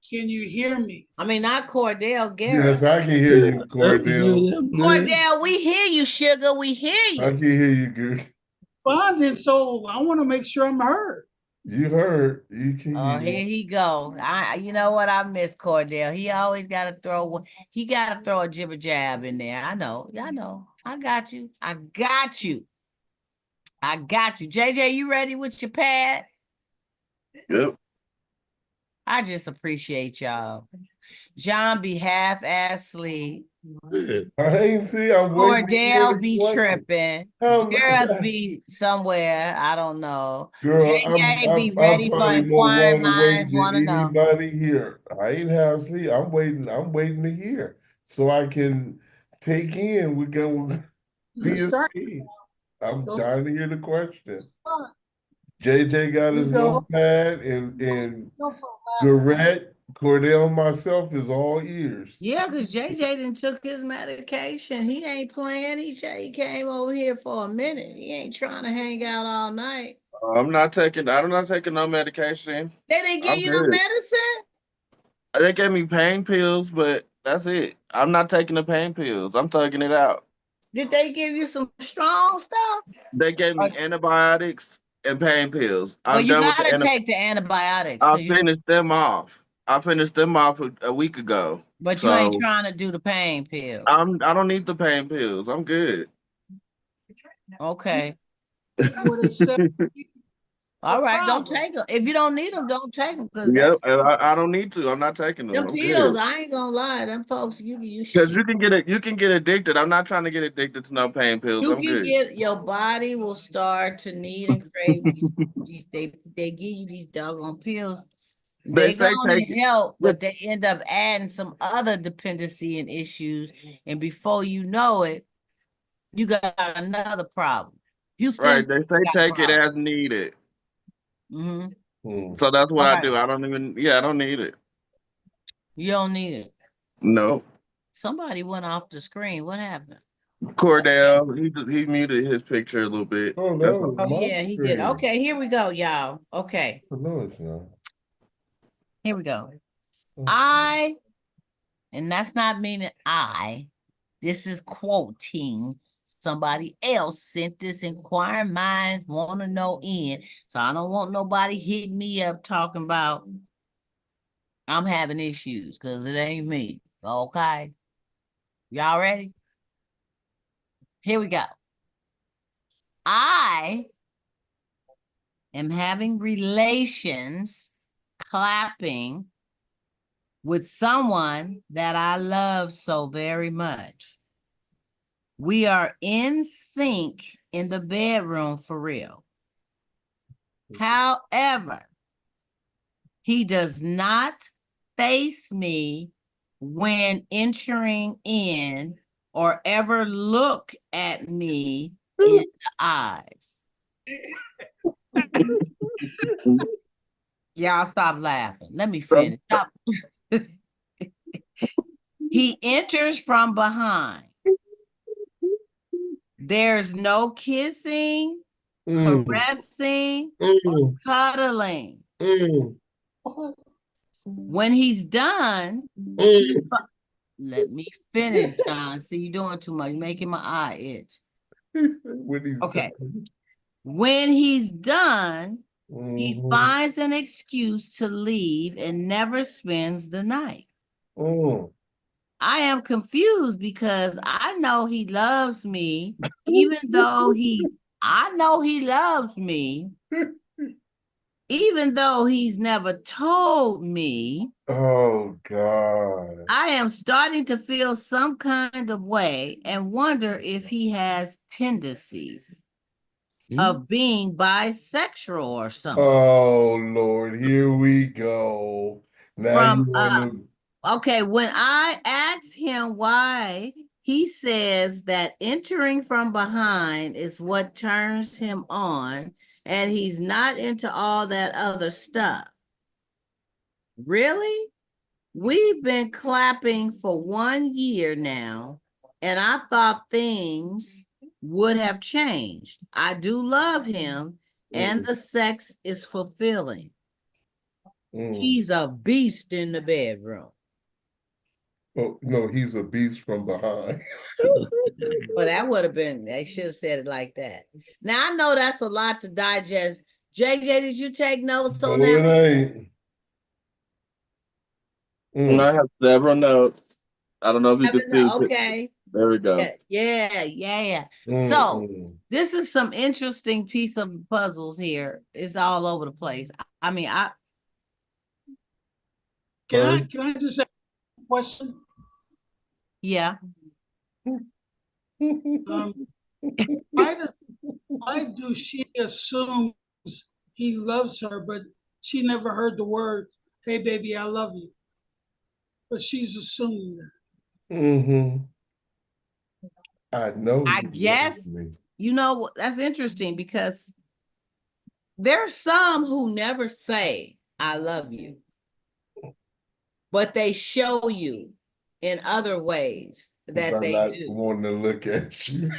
Can you hear me? I mean, not Cordell, Yes, Gareth. I can hear you, Cordell. Cordell, we hear you, sugar. We hear I you. can hear you good. Fine, so I want to make sure I'm heard. You heard. You can Oh, hear. here he go. You know what? I miss Cordell. He always got to throw. He got to throw a jibber jab in there. I know. I know. I got you. I got you. I got you. JJ, you ready with your pad? yep. I just appreciate y'all. John be half-ass asleep. I ain't see. I'm waiting to hear Cordell the be question. tripping. Um, Gareth be somewhere. I don't know. Girl, JJ be I'm ready for probably more inquiring wide awake minds. than Want to know. anybody here. I ain't half asleep. I'm waiting to hear so I can take in. We're gonna be a Start. team. I'm Go. dying to hear the question. Start. JJ got You his go. notepad and Go for a lap. Garrett, Cordell, and myself is all ears. Yeah, because JJ didn't took his medication. He ain't playing. He came over here for a minute. He ain't trying to hang out all night. I'm not taking no medication. They didn't give I'm you no good. medicine? They gave me pain pills, but that's it. I'm not taking the pain pills. I'm taking it out. Did they give you some strong stuff? They gave me antibiotics and pain pills. Well, I'm you done with gotta take the antibiotics I because finished them off. I finished them off a week ago. but you ain't So trying to do the pain pills. I don't need the pain pills. I'm good. Okay. What it said. All right. Don't Problem. take them. If you don't need them, don't take them because Yep, that's and I don't need to. I'm not taking them. them I'm pills. good. I ain't gonna lie. Them folks, you Because shit. you can get addicted. I'm not trying to get addicted to no pain pills. You I'm can good. get your body will start to need and crave these they give you these doggone pills. They They say gonna take it. help, but they end up adding some other dependency and issues. And before you know it, you got another problem. Right. Houston They say got a take it problem. as needed. Mm-hmm. Hmm. So that's what All I right. do. I don't even. Yeah, I don't need it. You don't need it. No. Somebody went off the screen. What happened? Cordell, he muted his picture a little bit. Oh, that That's was Oh, all. my yeah, he did. screen. Okay, here we go, y'all. Okay, No, it's not. here we go. Oh. And that's not meaning this is quoting somebody else sent this inquiring minds want to know in. So I don't want nobody hitting me up talking about I'm having issues because it ain't me. Okay. Y'all ready? Here we go. I am having relations clapping with someone that I love so very much. We are in sync in the bedroom for real. However, he does not face me when entering in or ever look at me in the eyes. Y'all stop laughing. Let me finish. Stop. He enters from behind. There's no kissing, caressing, or cuddling. When he's done, let me finish, John. See, you're doing too much, making my eye itch. Okay. When he's done, he finds an excuse to leave and never spends the night. I am confused because I know he loves me, even though I know he loves me, even though he's never told me. Oh God. I am starting to feel some kind of way and wonder if he has tendencies of being bisexual or something. Oh Lord, here we go. Now you From want to. Okay, when I asked him why, he says that entering from behind is what turns him on, and he's not into all that other stuff. Really? We've been clapping for 1 year now, and I thought things would have changed. I do love him, and the sex is fulfilling. He's a beast in the bedroom. Oh no, he's a beast from behind. Well, that would have been, they should have said it like that. Now, I know that's a lot to digest. JJ, did you take notes on No, that? it ain't. And I have several notes. I don't know if you can see. Okay. There we go. Yeah. So, this is some interesting piece of puzzles here. It's all over the place. I mean, Can I just ask a question? yeah. Why do she assume he loves her, but she never heard the word, "Hey, baby, I love you," but she's assuming that. I know. I guess, you know, that's interesting because there's some who never say, I love you, but they show you in other ways that they not do. wanting to look at you.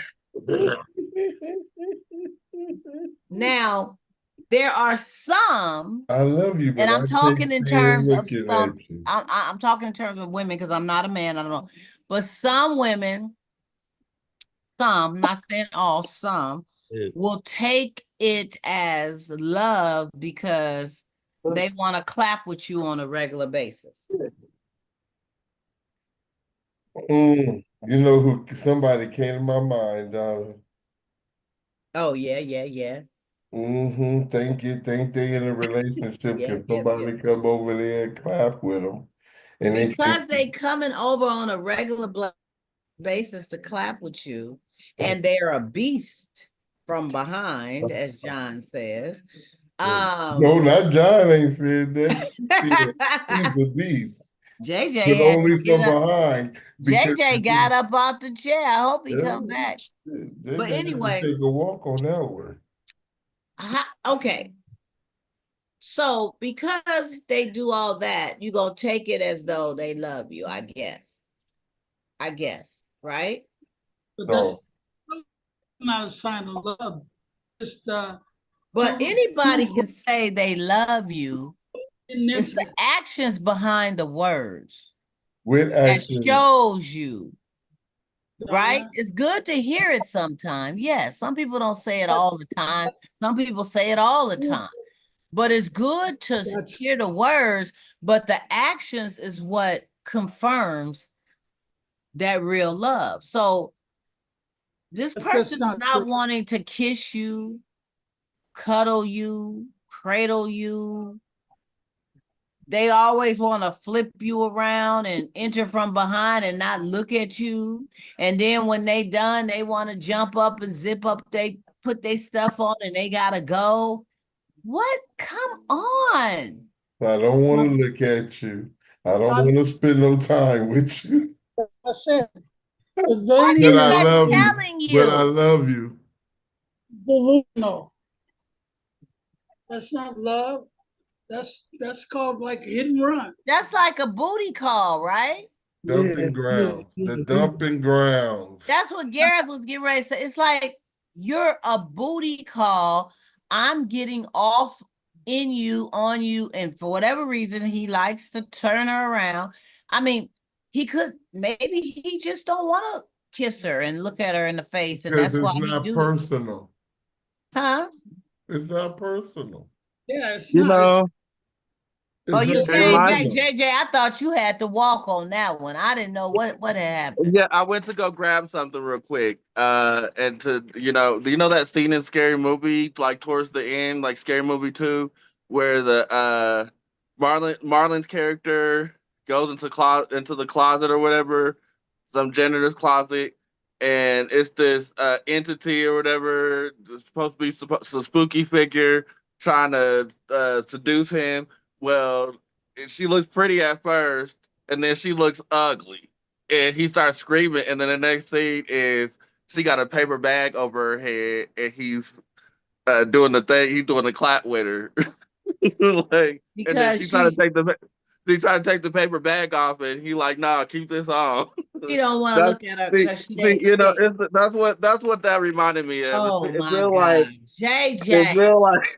Now, there are some, I love you, but and I'm I talking can't in stand terms of looking some, at you. I'm talking in terms of women because I'm not a man, I don't know. But some women, some, not saying all, some will take it as love because they want to clap with you on a regular basis. You know who somebody came to my mind, Donna. Oh, yeah. Think they in a relationship. Yep. Can somebody come over there and clap with them? And Because they coming over on a regular basis to clap with you, and they're a beast from behind, as John says. No, not John ain't said that. He's the beast. JJ But had to only get from up. behind. Because JJ got up out the chair. I hope he yeah, come back. they But had to anyway, take a walk on that one. okay. So because they do all that, you're gonna take it as though they love you, I guess. Right? But that's not a sign of love. Just But anybody can say they love you. It's the actions behind the words that shows you, right? It's good to hear it sometime. Yes, some people don't say it all the time. Some people say it all the time. But it's good to hear the words, but the actions is what confirms that real love. So this person not wanting to kiss you, cuddle you, cradle you, they always want to flip you around and enter from behind and not look at you. And then when they done, they want to jump up and zip up, they put their stuff on and they gotta go. What? Come on. I don't want to look at you. I don't want to spend no time with you. I said, What is that telling you? But I love you. Delusional. That's not love. That's called like hit and run. That's like a booty call, right? Dumping grounds. The dumping grounds. That's what Gareth was getting ready to say. It's like you're a booty call. I'm getting off in you, on you, and for whatever reason, he likes to turn her around. I mean, maybe he just don't want to kiss her and look at her in the face, and that's why he do it. Personal. Huh? It's not personal. Yeah, it's You not. know, Oh, you It's It came reminds back, emotional. JJ. I thought you had to walk on that one. I didn't know what had happened. Yeah, I went to go grab something real quick. And to do you know that scene in Scary Movie, like towards the end, like Scary Movie 2, where the Marlon's character goes into the closet or whatever, some janitor's closet, and it's this entity or whatever, it's supposed to be some spooky figure trying to seduce him. Well, she looks pretty at first, and then she looks ugly and he starts screaming, and then the next scene is she got a paper bag over her head, and he's doing the thing. He's doing the clap with her, like, and then Because she she tried to take the paper bag off, and he like, nah, keep this on. she don't want to That's look at her see, because she see, ain't she. that's what that reminded me of. Oh It my feel like God. JJ. it feel like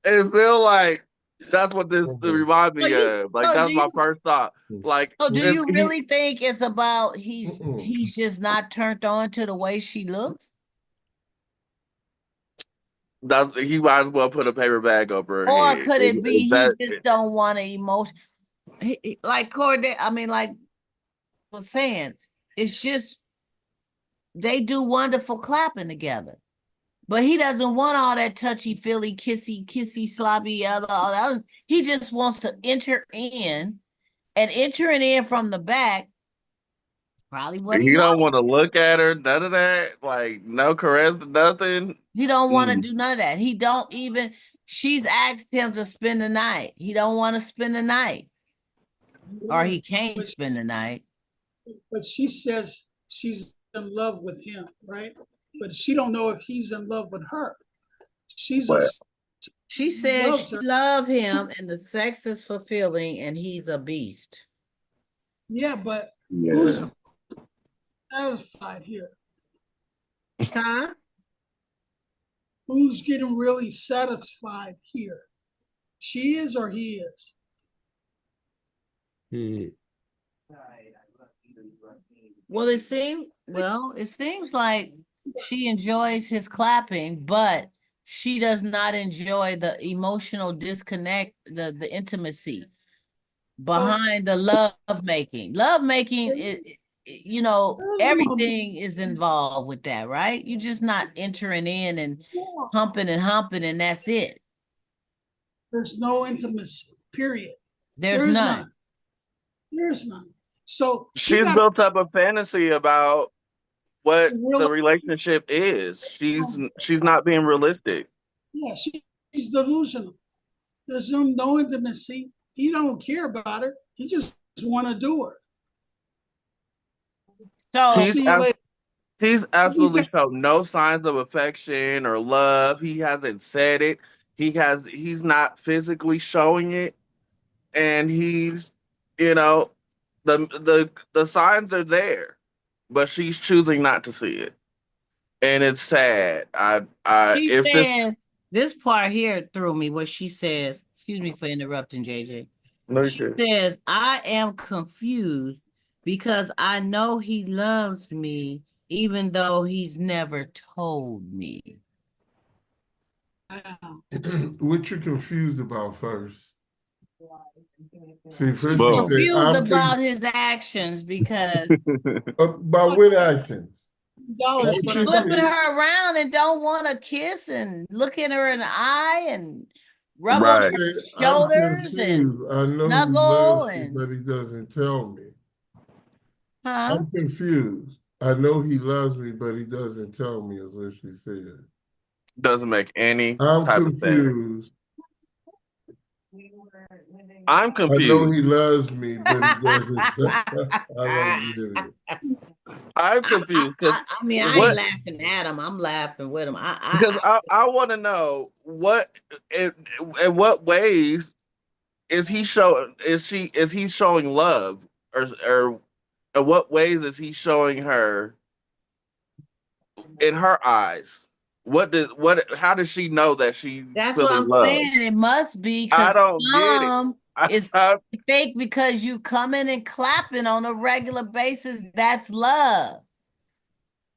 it feel like that's what this remind So me of. Like so do that's you my first thought. Like so do if you he really think it's about he's Mm-mm. just not turned on to the way she looks? That's he might as well put a paper bag over her Or head. could it be he That just don't want to emotion? Like Corday, I mean, like I was saying, it's just they do wonderful clapping together. But he doesn't want all that touchy feely, kissy, sloppy, all that. He just wants to enter in, and entering in from the back, probably what he he don't wants. want to look at her. None of that. Like no caress, nothing. He don't want to Mm. do none of that. He don't even. She's asked him to spend the night. He don't want to spend the night, or he can't But spend the night. she says she's in love with him, right? But she don't know if he's in love with her. She's a, But She says loves she her. loves him, and the sex is fulfilling, and he's a beast. Yeah, but who's yeah, satisfied here? Huh? Who's getting really satisfied here? She is or he is? Mm. Well, it seems like she enjoys his clapping, but she does not enjoy the emotional disconnect, the intimacy Well, behind the love making. Love making is, there's everything is involved with that, right? You're just not entering in and no, humping and humping, and that's it. there's no intimacy, period. There's There is none. none. There is none. So she she's got built up a fantasy about what to the realize, relationship is. She's not being realistic. yeah, she's delusional. There's no intimacy. He don't care about her. He just want to do her. I'll So He's see you later. He's absolutely shown no signs of affection or love. He hasn't said it. He's not physically showing it. And he's you know, the signs are there, but she's choosing not to see it. And it's sad. I she if this says, this part here threw me, what she says, excuse me for interrupting, JJ. She okay. says, I am confused because I know he loves me, even though he's never told me. What you confused about first? See, She's first you Boom. say, confused about his actions because about what actions? Dollars, he but What I you know flipping say? her around and don't want to kiss and look in her in the eye and rub on Right. her I'm shoulders and confused. I know he snuggle loves me, and, but he doesn't tell me. huh? I'm confused. I know he loves me, but he doesn't tell me, is what she said. Doesn't make any I'm type of sense. confused. I'm I know confused. he loves me, but he doesn't. I don't get it. I'm confused because I mean, I ain't what laughing at him. I'm laughing with him. because I want to know in what ways is he showing love or in what ways is he showing her in her eyes? How does she know that she's That's what feeling I'm love? saying. It must be I because don't get it. some I, is I, fake because you coming and clapping on a regular basis. That's love.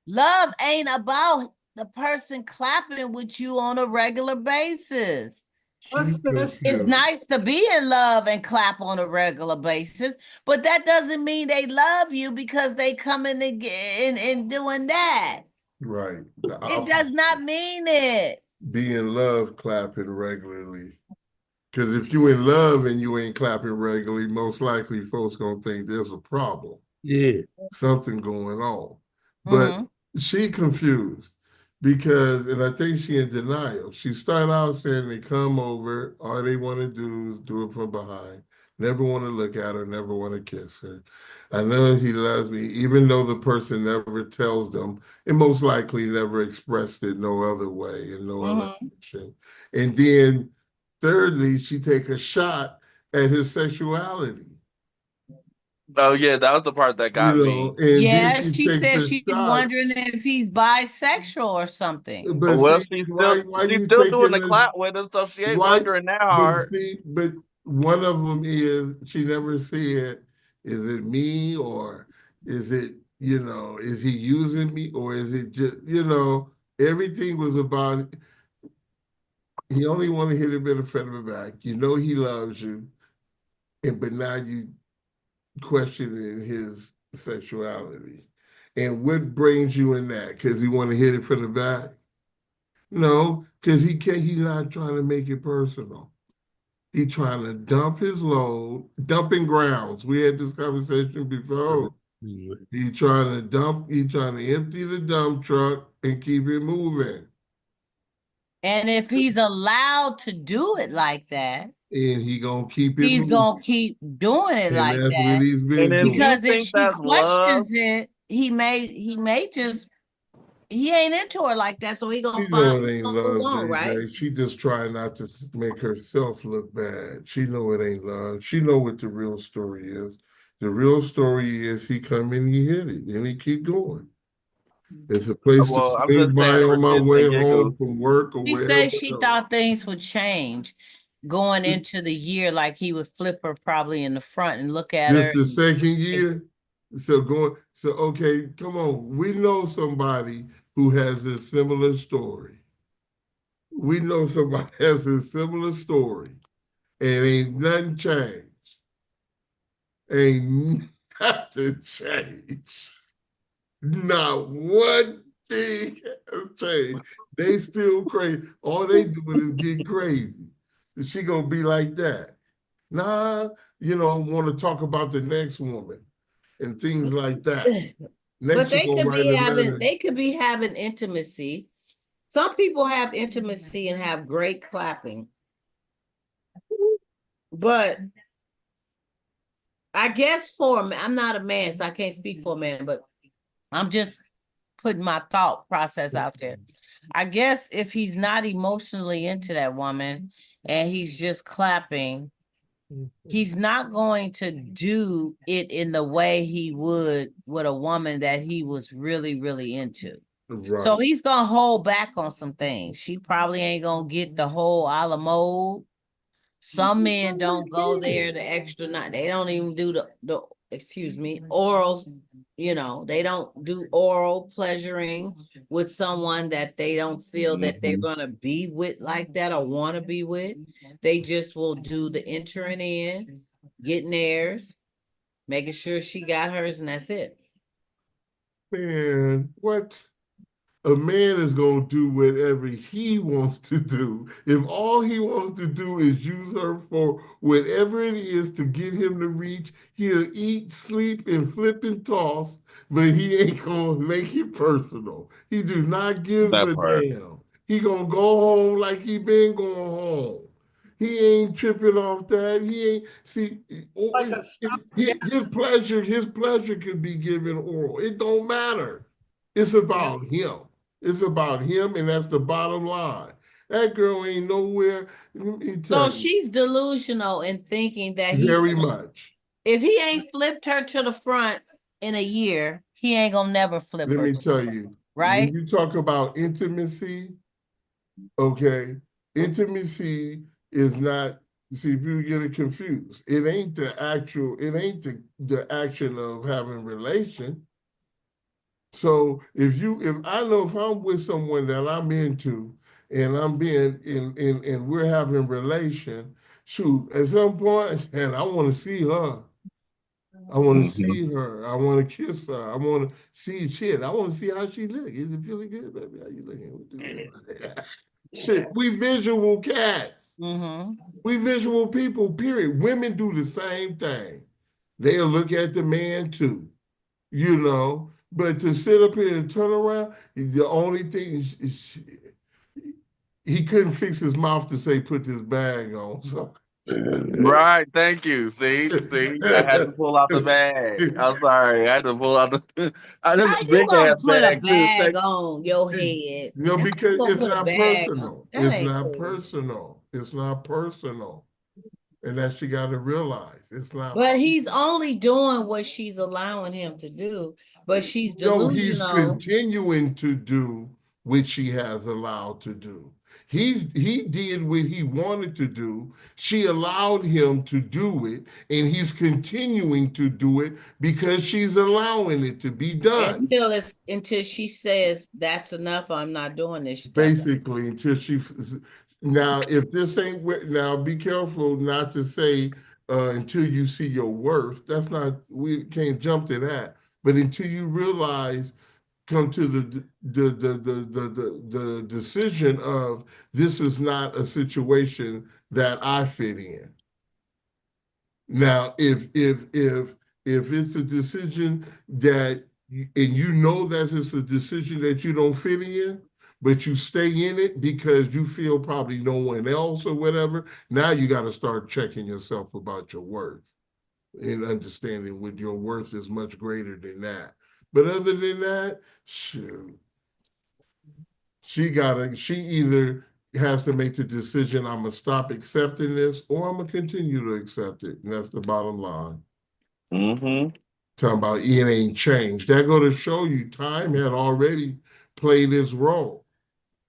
Love ain't about the person clapping with you on a regular basis. She's That's It's confused. nice to be in love and clap on a regular basis, but that doesn't mean they love you because they coming and doing that. Right. The It does opposite. not mean it. Be in love clapping regularly. Because if you in love and you ain't clapping regularly, most likely folks gonna think there's a problem. Yeah. Something going on. But she confused because, and I think she in denial. She started out saying they come over, all they want to do is do it from behind. Never want to look at her, never want to kiss her. I know he loves me, even though the person never tells them, and most likely never expressed it no other way and no other action. And then thirdly, she take a shot at his sexuality. Oh yeah, that was the part that got me. And Yeah, then she takes said a she's shot. wondering if he's bisexual or something. But Well, see, she's why she's you still doing taking the this? clap with him, so she ain't Why? wondering that But hard. see, but one of them is she never said, "Is it me or is it is he using me or is it just everything was about." He only want to hit a bit of front of the back. You know he loves you, but now you questioning his sexuality. And what brings you in that? Because he want to hit it from the back? No, because he can't. He's not trying to make it personal. He trying to dump his load, dumping grounds. We had this conversation before. He trying to dump. He trying to empty the dump truck and keep it moving. And if he's allowed to do it like that, And he gonna keep it he's moving. gonna keep doing it And like that's what that. he's been And if doing. you Because if think she that's questions love, it, he may just he ain't into her like that, so he gonna She know find it ain't move love, on, right? JJ. She just trying not to make herself look bad. She know it ain't love. She know what the real story is. The real story is he come in, he hit it, and he keep going. It's a place to well, I'm swing just saying by for on my shits and way giggles. home from work or She wherever. said she thought things would change going into the year, like he would flip her probably in the front and look at her. Just the second year. So okay, come on. We know somebody who has a similar story. We know somebody has a similar story. And ain't nothing changed. Ain't nothing changed. Not one thing has changed. They still crazy. All they doing is get crazy. She gonna be like that. Nah, I want to talk about the next woman and things like that. Next, But she gonna write a letter. they could be having intimacy. Some people have intimacy and have great clapping. But I guess for a man, I'm not a man, so I can't speak for a man, but I'm just putting my thought process out there. I guess if he's not emotionally into that woman and he's just clapping, he's not going to do it in the way he would with a woman that he was really, really into. Right. So he's gonna hold back on some things. She probably ain't gonna get the whole a la mode. Some men don't go there the extra night. They don't even do the oral, they don't do oral pleasuring with someone that they don't feel that they're gonna be with like that or want to be with. They just will do the entering in, getting theirs, making sure she got hers, and that's it. Man, what? A man is going to do whatever he wants to do. If all he wants to do is use her for whatever it is to get him to reach, he'll eat, sleep, and flip and toss, but he ain't going to make it personal. He do not give That a part. damn. He going to go home like he been going home. He ain't tripping off that. He ain't Like a his pleasure could be given oral. It don't matter. It's about him. It's about him, and that's the bottom line. That girl ain't nowhere. Let me tell So you, she's delusional in thinking that very much. if he ain't flipped her to the front in a year, he ain't gonna never flip Let her me to the tell front, you, right? when you talk about intimacy, okay, intimacy is not. See, people get it confused. It ain't the actual. It ain't the action of having relation. So if I know if I'm with someone that I'm into and I'm being and we're having relation, shoot, at some point, and I want to see her. I want to Mhm. see her. I want to kiss her. I want to see shit. I want to see how she look. Is it feeling good, baby? How you looking? What you doing? Shit, we visual cats. Mm-hmm. We visual people, period. Women do the same thing. They'll look at the man too, you know. But to sit up here and turn around, the only thing is he couldn't fix his mouth to say put this bag on. So Right, thank you. See, I had to pull out the bag. I'm sorry, I had to pull out the I did How a you big gonna ass put a bag too. bag on your head? No, How you because gonna it's put a not bag on? personal. That It's ain't not cool. personal. It's not personal. And that she got to realize it's not. But he's only doing what she's allowing him to do. But she's No, he's delusional. continuing to do what she has allowed to do. He did what he wanted to do. She allowed him to do it, and he's continuing to do it because she's allowing it to be done. Until she says that's enough. I'm not doing this stuff. Basically, until she. Now, if this ain't now, be careful not to say until you see your worth. That's not. We can't jump to that. But until you realize come to the decision of this is not a situation that I fit in. Now, if it's a decision that and you know that it's a decision that you don't fit in, but you stay in it because you feel probably no one else or whatever, now you got to start checking yourself about your worth and understanding what your worth is much greater than that. But other than that, shoot, she either has to make the decision, I'm gonna stop accepting this or I'm gonna continue to accept it. And that's the bottom line. Mm-hmm. Talking about it ain't changed. That go to show you time had already played its role.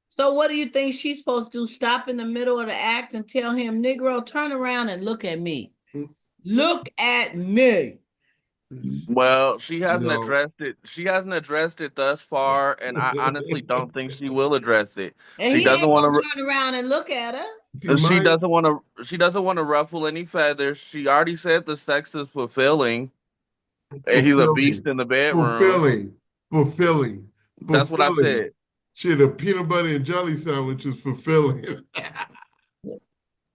So what do you think she's supposed to do? Stop in the middle of the act and tell him, Negro, turn around and look at me. Look at me. Well, she hasn't No. addressed it. She hasn't addressed it thus far, and I honestly don't think she will address it. And She he doesn't ain't want gonna to. turn around and look at her. She She might doesn't want to. She doesn't want to ruffle any feathers. She already said the sex is fulfilling, and he's a beast fulfilling, in the bedroom. fulfilling, fulfilling, That's what I fulfilling. said. Shit, a peanut butter and jelly sandwich is fulfilling.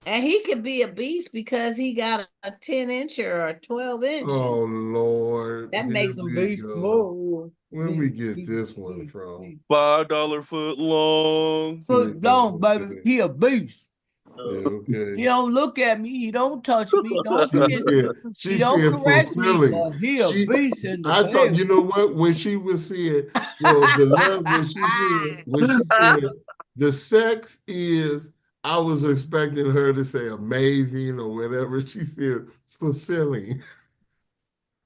And he could be a beast because he got a 10 inch or a 12 inch. Oh Lord, That here makes him we beast go. mode. Where we get this one from? $5 foot long. Foot long, baby. He a beast. Okay. He don't look at me. He don't touch me. Don't kiss me. She He don't said caress me. fulfilling. But he a beast in the I thought, bed. you know what? When she was saying, well, the love, when she said the sex is, I was expecting her to say amazing or whatever. She said fulfilling.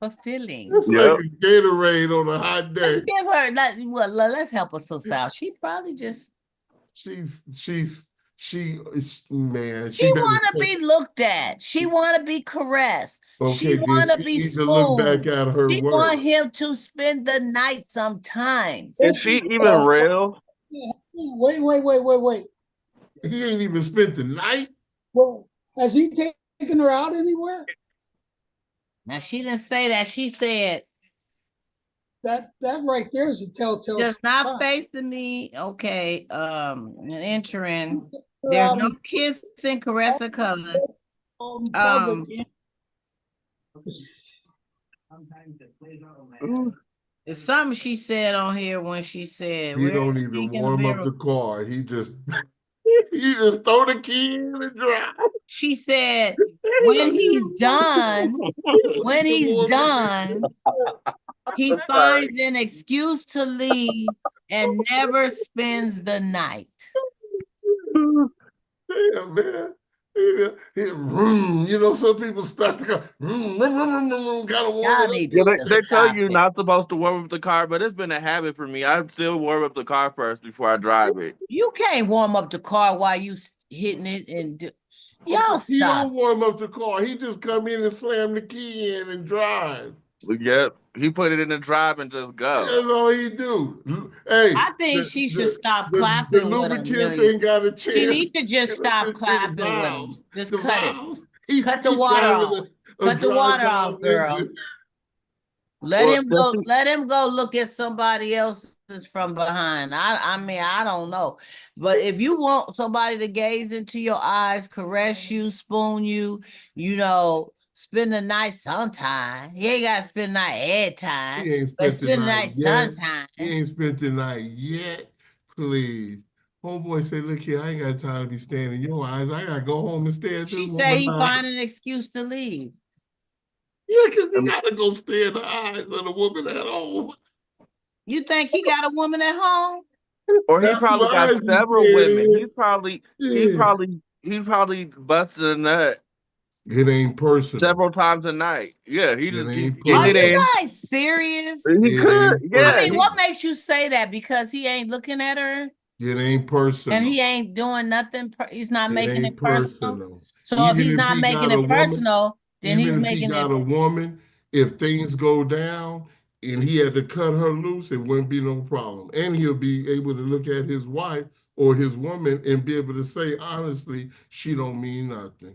Fulfilling. It's like Yep. a Gatorade on a hot Let's day. give her let's help her sister out. She probably just Man, she she better wanna be looked at. She wanna be caressed. She okay, then wanna she be need to look back spooned. at her She work. want him to spend the night sometimes. Is she even real? Wait. He ain't even spent the night. Well, has he taken her out anywhere? Now she didn't say that. She said, That right there is a telltale just not sign. facing me. Okay. And entering. Her There's out no in kissing, caress, or color. public. It's something she said on here when she said, He "Where's don't even Speak in the warm up mirror?" the car. He just he just throw the key in and drive. She said, He when don't he's even done, warm he finds an excuse to leave and never spends the night. Damn, man. You know, some people start to go, kind of warm Y'all it up. need Yeah, to they, just they tell stop you it. not supposed to warm up the car, but it's been a habit for me. I still warm up the car first before I drive it. You can't warm up the car while you hitting it and y'all He stop. don't warm up the car. He just come in and slam the key in and drive. Yep. He put it in the drive and just go. That's all he do. Hey, I think she should stop the clapping with him. lubricants ain't got a She chance. needs to just stop It's in clapping with him. Just the cut it. valves. Cut the water off. Cut the water off, girl. Let Well, him go. Let him go look at somebody else's from behind. I mean, I don't know. But if you want somebody to gaze into your eyes, caress you, spoon you, spend the night sometime. He ain't gotta spend the night every time. He ain't But spent the spend the night night yet. sometime. He ain't spent the night yet. Please. Homeboy say, look here, I ain't got time to be standing in your eyes. I gotta go home and stare at this She woman. say he find an excuse to leave. Yeah, because he gotta go stare in the eyes of the woman at home. You think he got a woman at home? or he That's probably what got eyes you several staring women. in. He probably busted a nut It ain't personal. several times a night. Yeah, he It just ain't keep Are getting it personal. you in. guys serious? He It could, ain't yeah. I mean, personal. what makes you say that? Because he ain't looking at her It ain't personal. and he ain't doing nothing. He's not It making ain't it personal. personal. So if Even he's if not he making got a it woman, personal, then he's even if he making got it. a woman, if things go down and he had to cut her loose, it wouldn't be no problem. And he'll be able to look at his wife or his woman and be able to say, honestly, she don't mean nothing.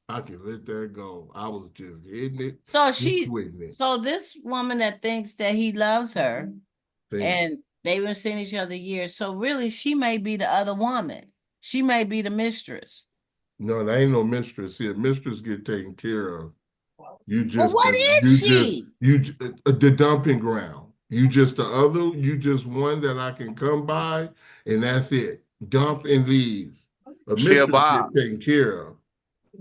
I can let that go. I was just hitting it. So it. so this woman that thinks that he loves her Think. and they've been seeing each other years. So really, she may be the other woman. She may be the mistress. No, that ain't no mistress here. Mistress get taken care of. You Well, just what is she? the dumping ground. You just you just one that I can come by and that's it. Dump and leave. A She a mistress boss. get taken care of.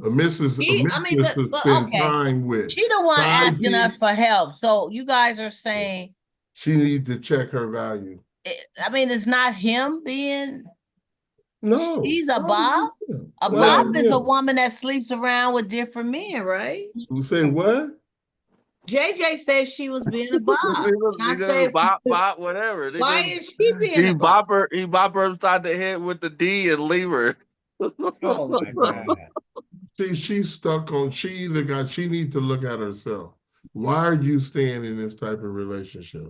A mistress to But spend okay. time with. She the one Side asking us for help. So you guys are saying she needs to check her value. I mean, it's not him being. No. She's a bop. A Why bop is a woman that sleeps around with different men, right? Who say what? JJ says she was being a bop. He just bop, whatever. Why is she being a bop? He bop her upside the head with the D and leave her. Oh my God. She's stuck on, she needs to look at herself. Why are you staying in this type of relationship?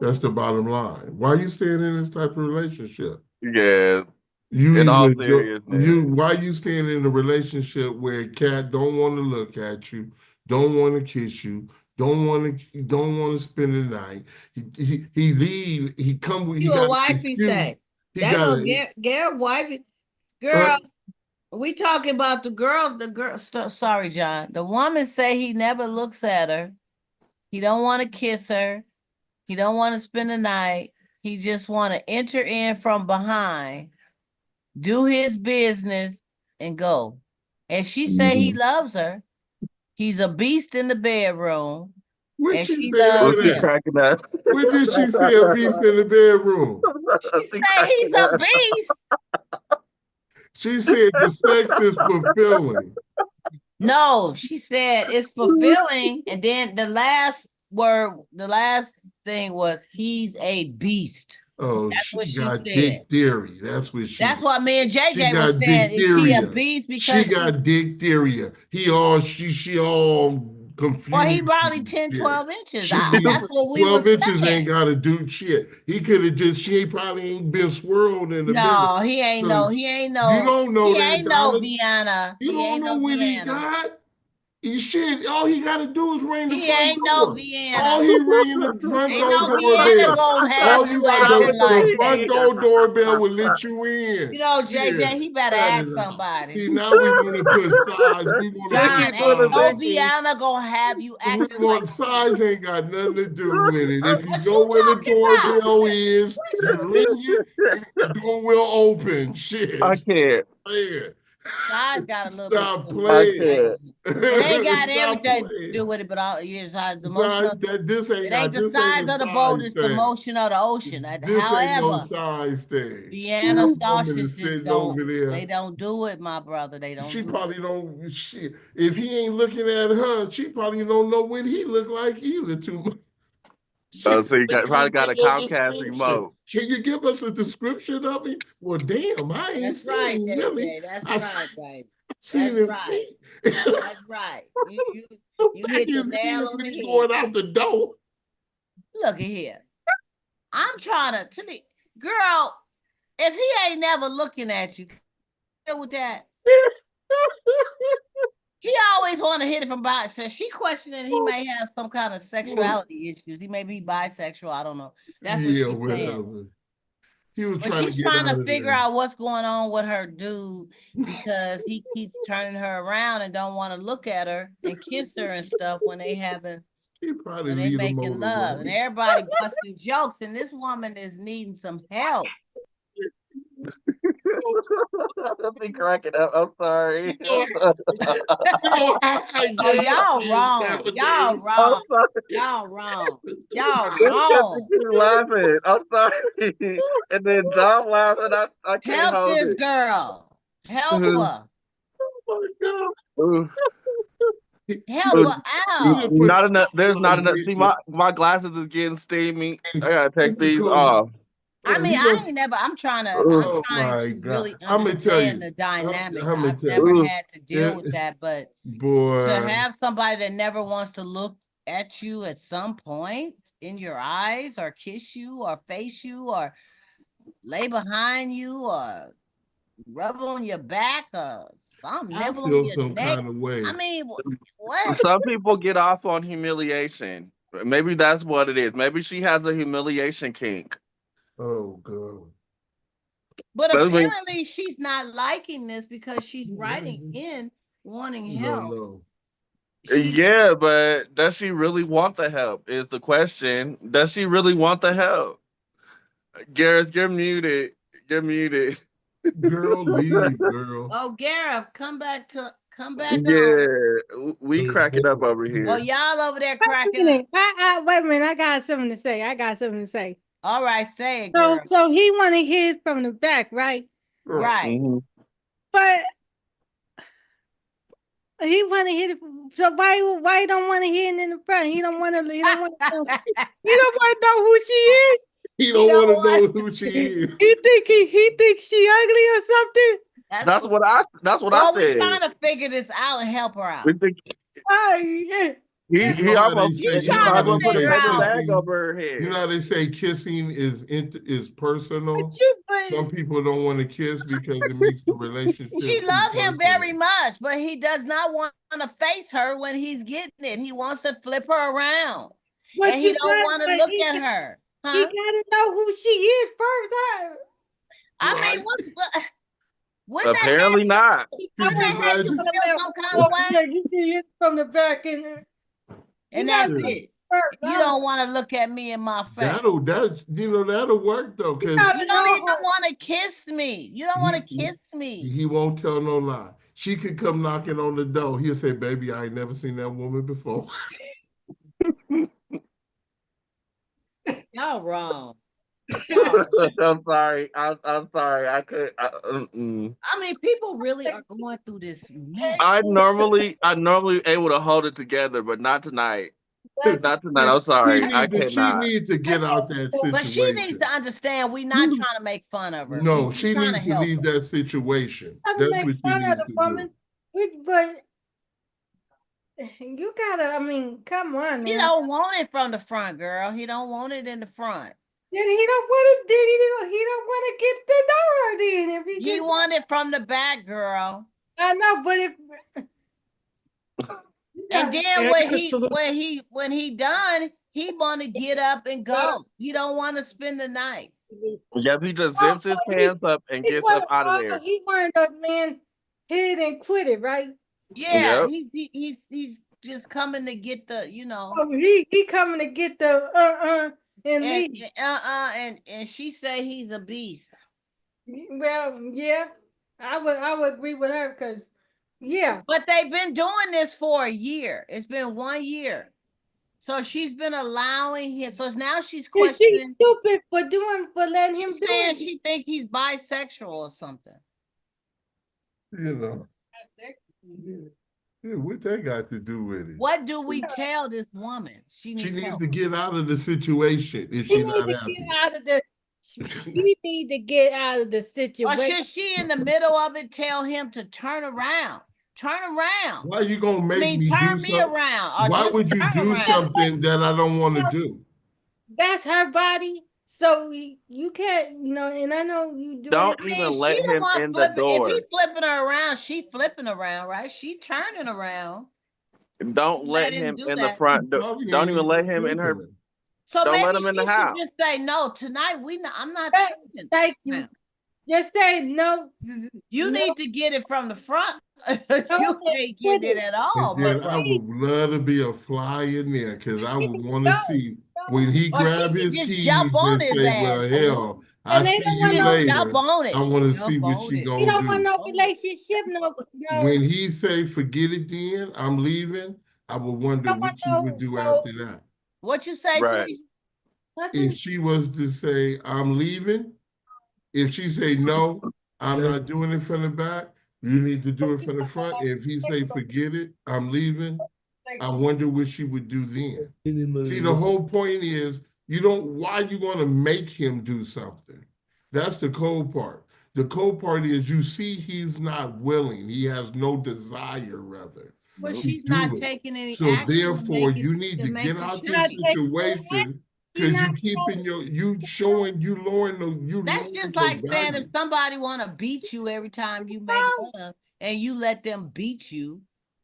That's the bottom line. Why are you staying in this type of relationship? Yeah. Why you staying in a relationship where a cat don't want to look at you, don't want to kiss you, don't want to spend the night. He leave, he come with, he got wifey say. That gonna get wifey. Girl, we talking about the girls, sorry, John. The woman say he never looks at her. He don't want to kiss her. He don't want to spend the night. He just want to enter in from behind, do his business, and go. And she say he loves her. He's a beast in the bedroom. And she loves him. When did she say a beast in the bedroom? She say he's a beast. She said the sex is fulfilling. No, she said it's fulfilling. And then the last thing was he's a beast. Oh, That's what she got said. dick theory. That's what she. That's what me and JJ was saying. Is she a beast because she got diphtheria? She all confused. Well, he probably 10, 12 inches. That's what we 12 was inches saying. ain't got to do shit. He could have just, she probably ain't been swirled in the middle. No, he ain't no. You don't know that. Ain't no Vienna. You don't know what he got. Shit, all he got to do is ring the front door. He ain't no Vienna. All he ringing the front door Vienna gonna have you acting like the front door doorbell will let you in. JJ, he better ask somebody. See, now we want to put size. We want John, ain't no Vienna gonna have you acting like size ain't got nothing to do with it. If you know where the doorbell is, you ring it, the door will open. Shit. I can't. Size got a little Stop bit. playing. It ain't got everything to do with it, but size, the motion. It ain't the size of the boat, it's the motion of the ocean. However, no size thing. Vienna sausages they don't do it, my brother. They don't. She probably don't. If he ain't looking at her, she probably don't know what he look like either. Too much. So you probably got a Comcast remote. Can you give us a description of it? Well, damn, I ain't seen really. That's right. Seen That's him right. feet. That's right. You hit the nail on the head. Going out the door. Look at here. I'm trying to the girl. If he ain't never looking at you, deal with that. He always want to hit it from behind. So she questioning he may have some kind of sexuality issues. He may be bisexual. I don't know. That's what she's saying. He was But trying she's to get trying out to of figure there. out what's going on with her dude because he keeps turning her around and don't want to look at her and kiss her and stuff when they having when they making love. And everybody busting jokes, and this woman is needing some help. I'll be cracking up. I'm sorry. Oh, y'all wrong. Y'all wrong. Y'all wrong. Y'all wrong. Laughing. I'm sorry. And then John laughing. I can't Help hold this it. girl. Help her. Ooh. Help Ooh. her out. Not enough. There's not enough. See, my glasses is getting steamy. I gotta take these off. I mean, I'm trying to really understand the dynamics. I've never had to deal with that, but to have somebody that never wants to look at you at some point in your eyes or kiss you or face you or lay behind you or rub on your back or nibble on your neck. Kind of way. I mean, what? Some people get off on humiliation. Maybe that's what it is. Maybe she has a humiliation kink. Oh God. But apparently she's not liking this because she's writing in wanting help. Yeah, but does she really want the help is the question. Does she really want the help? Gareth, you're muted. You're muted. Girl, leave, girl. Oh, Gareth, come back Yeah, on. we cracking up over here. Oh, y'all over there cracking up. Wait a minute, I got something to say. All right, say it, girl. So he want to hit it from the back, right? Right. Mm-hmm. But he want to hit it. So why don't want to hit it in the front? He don't want to. He don't want to know who she is. He don't want to know who she is. He think she ugly or something. That's what I said. We're trying to figure this out and help her out. We think Yeah. he almost trying to put a figure out. bag over her head. You know how they say kissing is personal. Some people don't want to kiss because it makes the relationship. She loves him very much, but he does not want to face her when he's getting it. He wants to flip her around, and he don't want to look at her. Huh? He gotta know who she is first. I mean, what? Apparently not. Wouldn't that have you feel some kind of way? You see it from the back, and that's it. You don't want to look at me in my face. That'll work though, because you don't even want to kiss me. You don't want to kiss me. He won't tell no lie. She could come knocking on the door. He'll say, "Baby, I ain't never seen that woman before." Y'all wrong. I'm sorry. I'm sorry. I could. I mean, people really are going through this. I normally able to hold it together, but not tonight. Not tonight. I'm sorry. I cannot. She needs to get out that situation. But she needs to understand we're not trying to make fun of her. No, she needs to leave that situation. That's what she needs to do. But you gotta, I mean, come on. He don't want it from the front, girl. He don't want it in the front. Then he don't want to get the door then. If he want it from the back, girl. I know, but if and then when he done, he want to get up and go. He don't want to spend the night. Yep, he just zips his pants up and gets up out of there. He wanted a man hit it and quit it, right? Yeah, yep. He's just coming to get the, Oh, he coming to get the and leave. And she say he's a beast. Well, yeah, I would agree with her because, yeah. But they've been doing this for a year. It's been 1 year. So she's been allowing him. So now she's questioning. She's stupid for letting him do it. She think he's bisexual or something. What that got to do with it? What do we tell this woman? She needs to get out of the situation if she's not happy. Get out of the She need to get out of the Or situation. should she in the middle of it tell him to turn around? Turn around. Why you gonna I make mean, me do turn me something? around or Why just would you turn do around. something that I don't want to do? That's her body. So you can't, and I know you doing Don't it. I even mean, let she the him one in the flipping. If door. he flipping her around, she flipping around, right? She turning around. Don't Let let him him do in the that. front door. Probably Don't ain't even let even him in her. flipping So Don't let maybe him in the she should house. just say, no, tonight I'm not Thank, turning thank you. around. Just say no. You no, need to get it from the front. no, You ain't getting it at all, And then I motherfucker. would love to be a fly in there because I would want to No, see no. when he Or she grab could his just jump keys on and his say, ass. "Well, hell, I And they see don't you want Just no, jump later." on it. I want to see Jump what on she it. you gonna don't want do. no relationship, no. When he say, "Forget it, then I'm leaving," I would wonder Don't want what she would do no, after that. What you say, Right. T? If nothing. she was to say, "I'm leaving," if she say, "No, I'm not doing it from the back," you need to do it from the front. If he say, "Forget it, I'm leaving," I wonder what she would do then. See, the whole point is why you want to make him do something? That's the cold part. The cold part is you see he's not willing. He has no desire, rather, Well, to she's not do it. taking any So action therefore, you need to to make get the out this change. situation You're because not you keeping you That's lowering just your like saying if value. somebody want to beat you every time you make love and you let them beat you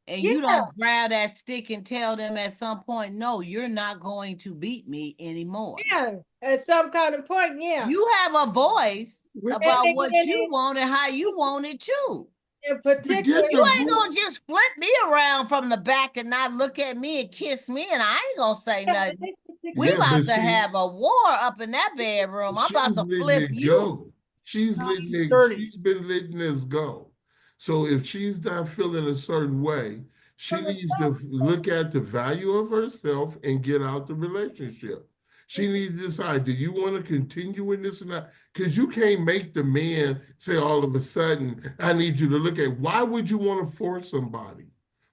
and yeah, you don't grab that stick and tell them at some point, no, you're not going to beat me anymore. yeah. At some kind of point, yeah. You have a voice about what you And want and how you want it too. in particular, Forget You the ain't gonna just flip me around from the back and not look at me and kiss me, and I ain't gonna say nothing. We yeah, about but to see, have a war up in that bedroom. I'm about she's to letting flip it you. go. She's letting it, 9:30. she's been letting this go. So if she's not feeling a certain way, she needs to look at the value of herself and get out the relationship. She needs to decide, do you want to continue in this or not? Because you can't make the man say all of a sudden, I need you to look at, why would you want to force somebody?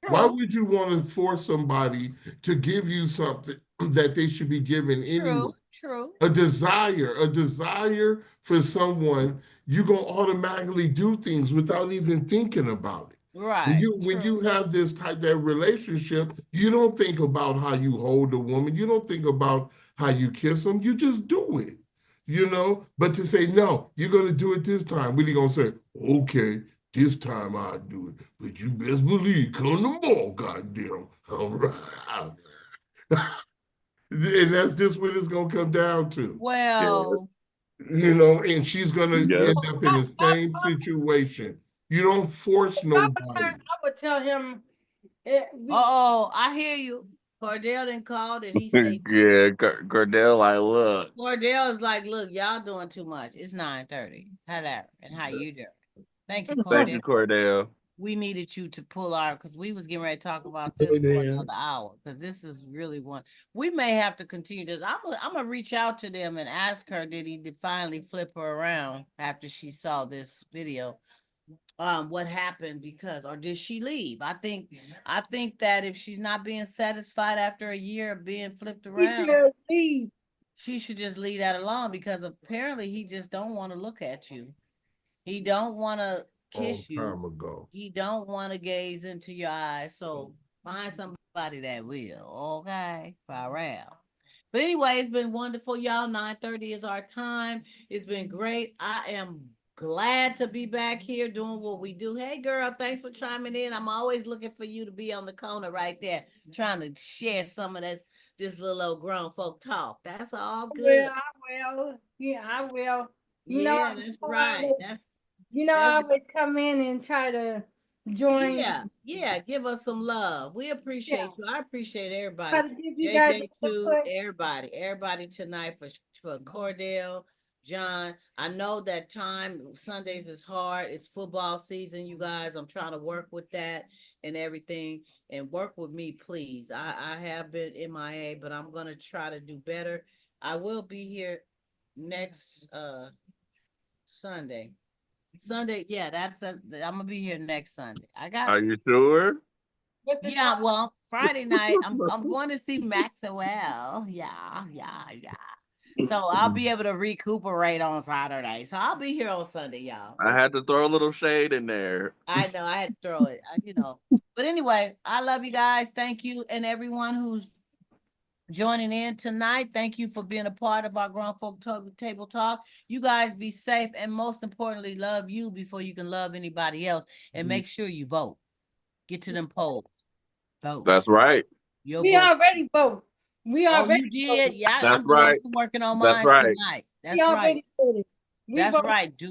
Why True, would you want to force somebody to give you something that they should be given anyway? true, true. A desire for someone, you're gonna automatically do things without even thinking about it. When Right, you true. have this type that relationship, you don't think about how you hold a woman, you don't think about how you kiss them, you just do it. But to say no, you're gonna do it this time, what are you gonna say? Okay, this time I do it, but you best believe come tomorrow, goddamn. All right. And that's just what it's gonna come down to. Yeah. Well, And she's gonna Yes. end up in the same situation. You don't force nobody. I would tell him. eh, we- oh, I hear you. Cordell didn't call and he said Yeah. Gardell, like, look. Cordell is like, look, y'all doing too much. It's 9:30. Hello, and how you doing? Thank you, Thank Cordell. you, Cordell. We needed you to pull our because we was getting ready to talk about this for another hour because this is really one we may have to continue this. I'm gonna reach out to them and ask her did he finally flip her around after she saw this video, what happened because or did she leave? I think that if she's not being satisfied after a year of being flipped He around, should leave. she should just leave that alone because apparently he just don't want to look at you. He don't want to Long kiss you. time ago. He don't want to gaze into your eyes. So find somebody that will. Okay, for real. But anyway, it's been wonderful, y'all. 9:30 is our time. It's been great. I am glad to be back here doing what we do. Hey, girl, thanks for chiming in. I'm always looking for you to be on the corner right there, trying to share some of this little old grown folk talk. That's all good. Well, I will. Yeah, I will. Yeah, that's right. I That's would come in and try to join. yeah, give us some love. We Yeah, appreciate you. I appreciate everybody. try to give you guys JJ too, input. everybody tonight for Cordell, John. I know that time Sundays is hard. It's football season, you guys. I'm trying to work with that and everything and work with me, please. I have been MIA, but I'm gonna try to do better. I will be here next Sunday. Sunday, yeah, I'm gonna be here next Sunday. I got Are you sure? With the yeah, well, Friday night I'm going to see Maxwell. Yeah, yeah, yeah. So I'll be able to recuperate on Saturday. So I'll be here on Sunday, y'all. I had to throw a little shade in there. I know I had to throw it, But anyway, I love you guys. Thank you, and everyone who's joining in tonight. Thank you for being a part of our Grown Folk Table Talk. You guys be safe, and most importantly, love you before you can love anybody else. And make sure you vote. Get to them polls. Vote. That's right. We already vote. We already you did? voted. Yeah, That's I'm going right. to working on That's mine right. tonight. That's We right. already voted. We That's voted. right.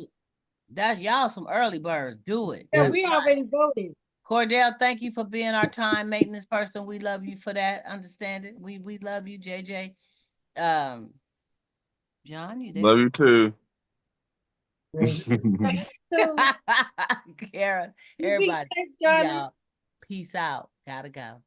That's y'all some early birds. Do it. Yeah, That's we right. already voted. Cordell, thank you for being our time maintenance person. We love you for that. Understand it. We love you, JJ. John, you there? Love you too. So, Kara, you be everybody, safe, Donna. y'all. Peace out. Gotta go.